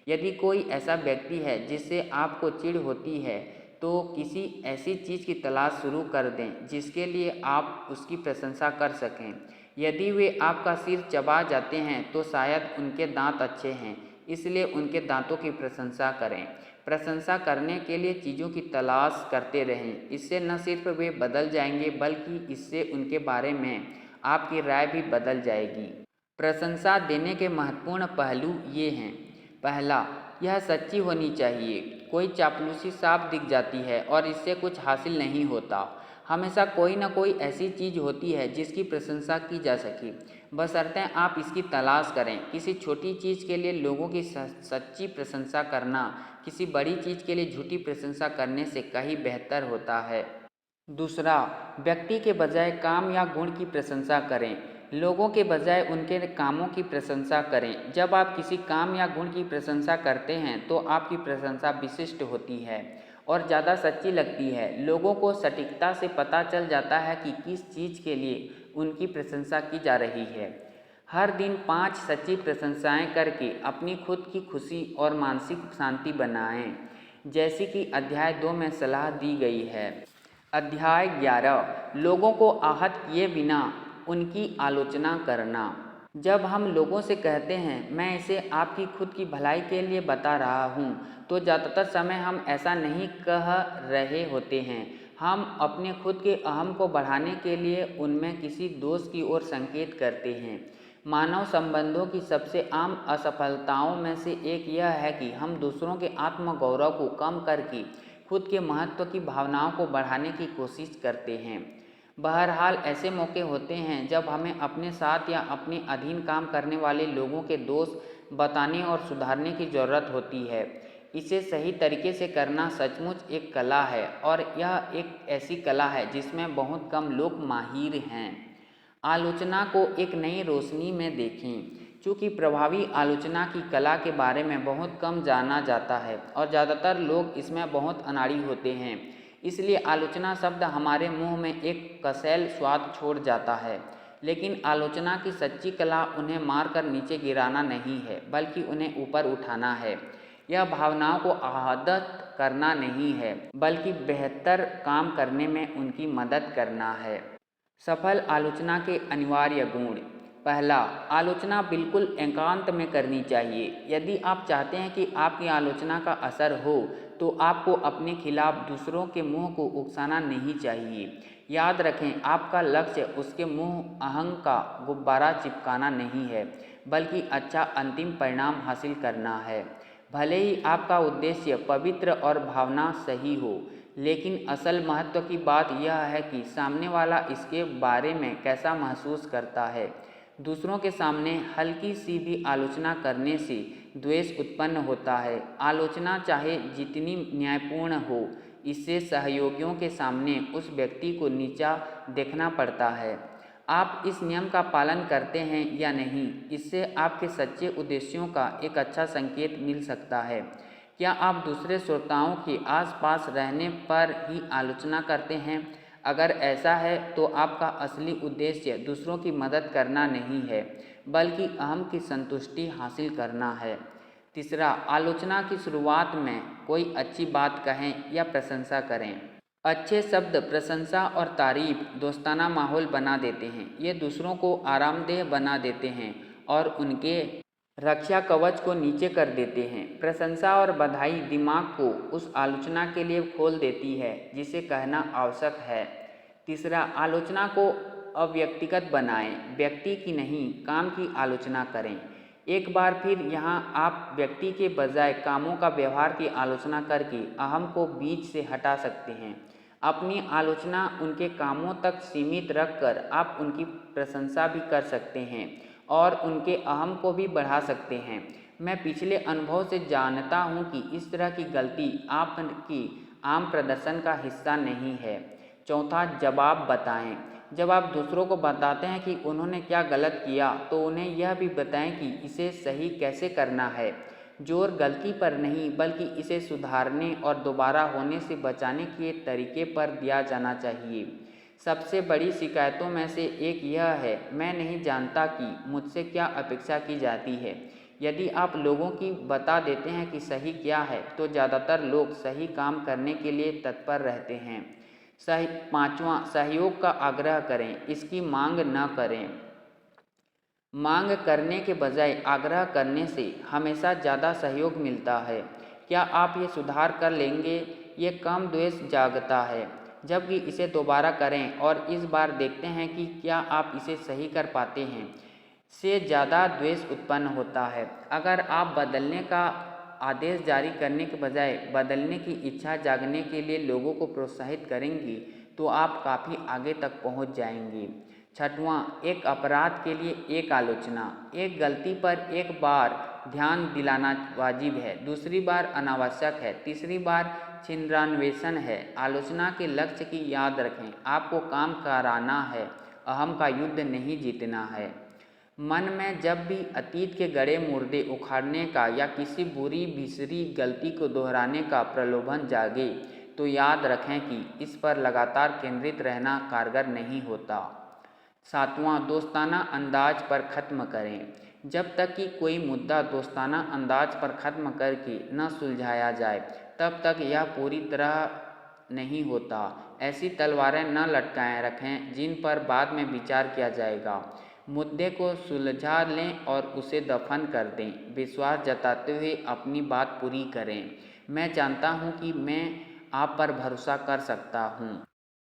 यदि कोई ऐसा व्यक्ति है जिससे आपको चिढ़ होती है तो किसी ऐसी चीज़ की तलाश शुरू कर दें जिसके लिए आप उसकी प्रशंसा कर सकें। यदि वे आपका सिर चबा जाते हैं तो शायद उनके दांत अच्छे हैं, इसलिए उनके दांतों की प्रशंसा करें। प्रशंसा करने के लिए चीज़ों की तलाश करते रहें। इससे न सिर्फ वे बदल जाएंगे बल्कि इससे उनके बारे में आपकी राय भी बदल जाएगी। प्रशंसा देने के महत्वपूर्ण पहलू ये हैं। पहला, यह सच्ची होनी चाहिए। कोई चापलूसी साफ दिख जाती है और इससे कुछ हासिल नहीं होता। हमेशा कोई न कोई ऐसी चीज़ होती है जिसकी प्रशंसा की जा सके, बशर्ते आप इसकी तलाश करें। किसी छोटी चीज़ के लिए लोगों की सच्ची प्रशंसा करना किसी बड़ी चीज़ के लिए झूठी प्रशंसा करने से कहीं बेहतर होता है। दूसरा, व्यक्ति के बजाय काम या गुण की प्रशंसा करें। लोगों के बजाय उनके कामों की प्रशंसा करें। जब आप किसी काम या गुण की प्रशंसा करते हैं तो आपकी प्रशंसा विशिष्ट होती है और ज़्यादा सच्ची लगती है। लोगों को सटीकता से पता चल जाता है कि किस चीज़ के लिए उनकी प्रशंसा की जा रही है। हर दिन 5 सच्ची प्रशंसाएं करके अपनी खुद की खुशी और मानसिक शांति बनाएं, जैसी कि अध्याय 2 में सलाह दी गई है। अध्याय 11, लोगों को आहत किए बिना उनकी आलोचना करना। जब हम लोगों से कहते हैं मैं इसे आपकी खुद की भलाई के लिए बता रहा हूँ, तो ज़्यादातर समय हम ऐसा नहीं कह रहे होते हैं। हम अपने खुद के अहम को बढ़ाने के लिए उनमें किसी दोष की ओर संकेत करते हैं। मानव संबंधों की सबसे आम असफलताओं में से एक यह है कि हम दूसरों के आत्मगौरव को कम करके खुद के महत्व की भावनाओं को बढ़ाने की कोशिश करते हैं। बहरहाल ऐसे मौके होते हैं जब हमें अपने साथ या अपने अधीन काम करने वाले लोगों के दोष बताने और सुधारने की ज़रूरत होती है। इसे सही तरीके से करना सचमुच एक कला है और यह एक ऐसी कला है जिसमें बहुत कम लोग माहिर हैं। आलोचना को एक नई रोशनी में देखें। चूँकि प्रभावी आलोचना की कला के बारे में बहुत कम जाना जाता है और ज़्यादातर लोग इसमें बहुत अनाड़ी होते हैं, इसलिए आलोचना शब्द हमारे मुंह में एक कसैल स्वाद छोड़ जाता है। लेकिन आलोचना की सच्ची कला उन्हें मारकर नीचे गिराना नहीं है, बल्कि उन्हें ऊपर उठाना है। यह भावनाओं को आहत करना नहीं है, बल्कि बेहतर काम करने में उनकी मदद करना है। सफल आलोचना के अनिवार्य गुण। पहला, आलोचना बिल्कुल एकांत में करनी चाहिए। यदि आप चाहते हैं कि आपकी आलोचना का असर हो तो आपको अपने खिलाफ दूसरों के मुंह को उकसाना नहीं चाहिए। याद रखें, आपका लक्ष्य उसके मुंह अहंग का गुब्बारा चिपकाना नहीं है, बल्कि अच्छा अंतिम परिणाम हासिल करना है। भले ही आपका उद्देश्य पवित्र और भावना सही हो, लेकिन असल महत्व की बात यह है कि सामने वाला इसके बारे में कैसा महसूस करता है। दूसरों के सामने हल्की सी भी आलोचना करने से द्वेष उत्पन्न होता है। आलोचना चाहे जितनी न्यायपूर्ण हो, इससे सहयोगियों के सामने उस व्यक्ति को नीचा देखना पड़ता है। आप इस नियम का पालन करते हैं या नहीं, इससे आपके सच्चे उद्देश्यों का एक अच्छा संकेत मिल सकता है। क्या आप दूसरे श्रोताओं के आसपास रहने पर ही आलोचना करते हैं? अगर ऐसा है तो आपका असली उद्देश्य दूसरों की मदद करना नहीं है, बल्कि अहम की संतुष्टि हासिल करना है। तीसरा, आलोचना की शुरुआत में कोई अच्छी बात कहें या प्रशंसा करें। अच्छे शब्द प्रशंसा और तारीफ दोस्ताना माहौल बना देते हैं। ये दूसरों को आरामदेह बना देते हैं और उनके रक्षा कवच को नीचे कर देते हैं। प्रशंसा और बधाई दिमाग को उस आलोचना के लिए खोल देती है जिसे कहना आवश्यक है। तीसरा, आलोचना को अव्यक्तिगत बनाएं। व्यक्ति की नहीं, काम की आलोचना करें। एक बार फिर यहाँ आप व्यक्ति के बजाय कामों का व्यवहार की आलोचना करके अहम को बीच से हटा सकते हैं। अपनी आलोचना उनके कामों तक सीमित रखकर आप उनकी प्रशंसा भी कर सकते हैं और उनके अहम को भी बढ़ा सकते हैं। मैं पिछले अनुभव से जानता हूँ कि इस तरह की गलती आपकी आम प्रदर्शन का हिस्सा नहीं है। चौथा, जवाब बताएं। जब आप दूसरों को बताते हैं कि उन्होंने क्या गलत किया, तो उन्हें यह भी बताएं कि इसे सही कैसे करना है। जोर गलती पर नहीं, बल्कि इसे सुधारने और दोबारा होने से बचाने के तरीके पर दिया जाना चाहिए। सबसे बड़ी शिकायतों में से एक यह है, मैं नहीं जानता कि मुझसे क्या अपेक्षा की जाती है। यदि आप लोगों की बता देते हैं कि सही क्या है तो ज़्यादातर लोग सही काम करने के लिए तत्पर रहते हैं। पाँचवां, सहयोग का आग्रह करें, इसकी मांग न करें। मांग करने के बजाय आग्रह करने से हमेशा ज़्यादा सहयोग मिलता है। क्या आप ये सुधार कर लेंगे? ये कम द्वेष जागता है, जबकि इसे दोबारा करें और इस बार देखते हैं कि क्या आप इसे सही कर पाते हैं, से ज़्यादा द्वेष उत्पन्न होता है। अगर आप बदलने का आदेश जारी करने के बजाय बदलने की इच्छा जागने के लिए लोगों को प्रोत्साहित करेंगी तो आप काफ़ी आगे तक पहुंच जाएंगी। छठवां, एक अपराध के लिए एक आलोचना। एक गलती पर एक बार ध्यान दिलाना वाजिब है, दूसरी बार अनावश्यक है, तीसरी बार छिंद्रान्वेषण है। आलोचना के लक्ष्य की याद रखें, आपको काम कराना है, अहम का युद्ध नहीं जीतना है। मन में जब भी अतीत के गड़े मुर्दे उखाड़ने का या किसी बुरी बिसरी गलती को दोहराने का प्रलोभन जागे तो याद रखें कि इस पर लगातार केंद्रित रहना कारगर नहीं होता। सातवां, दोस्ताना अंदाज पर ख़त्म करें। जब तक कि कोई मुद्दा दोस्ताना अंदाज पर ख़त्म करके न सुलझाया जाए तब तक यह पूरी तरह नहीं होता। ऐसी तलवारें न लटकाएं रखें जिन पर बाद में विचार किया जाएगा। मुद्दे को सुलझा लें और उसे दफन कर दें। विश्वास जताते हुए अपनी बात पूरी करें। मैं जानता हूँ कि मैं आप पर भरोसा कर सकता हूँ।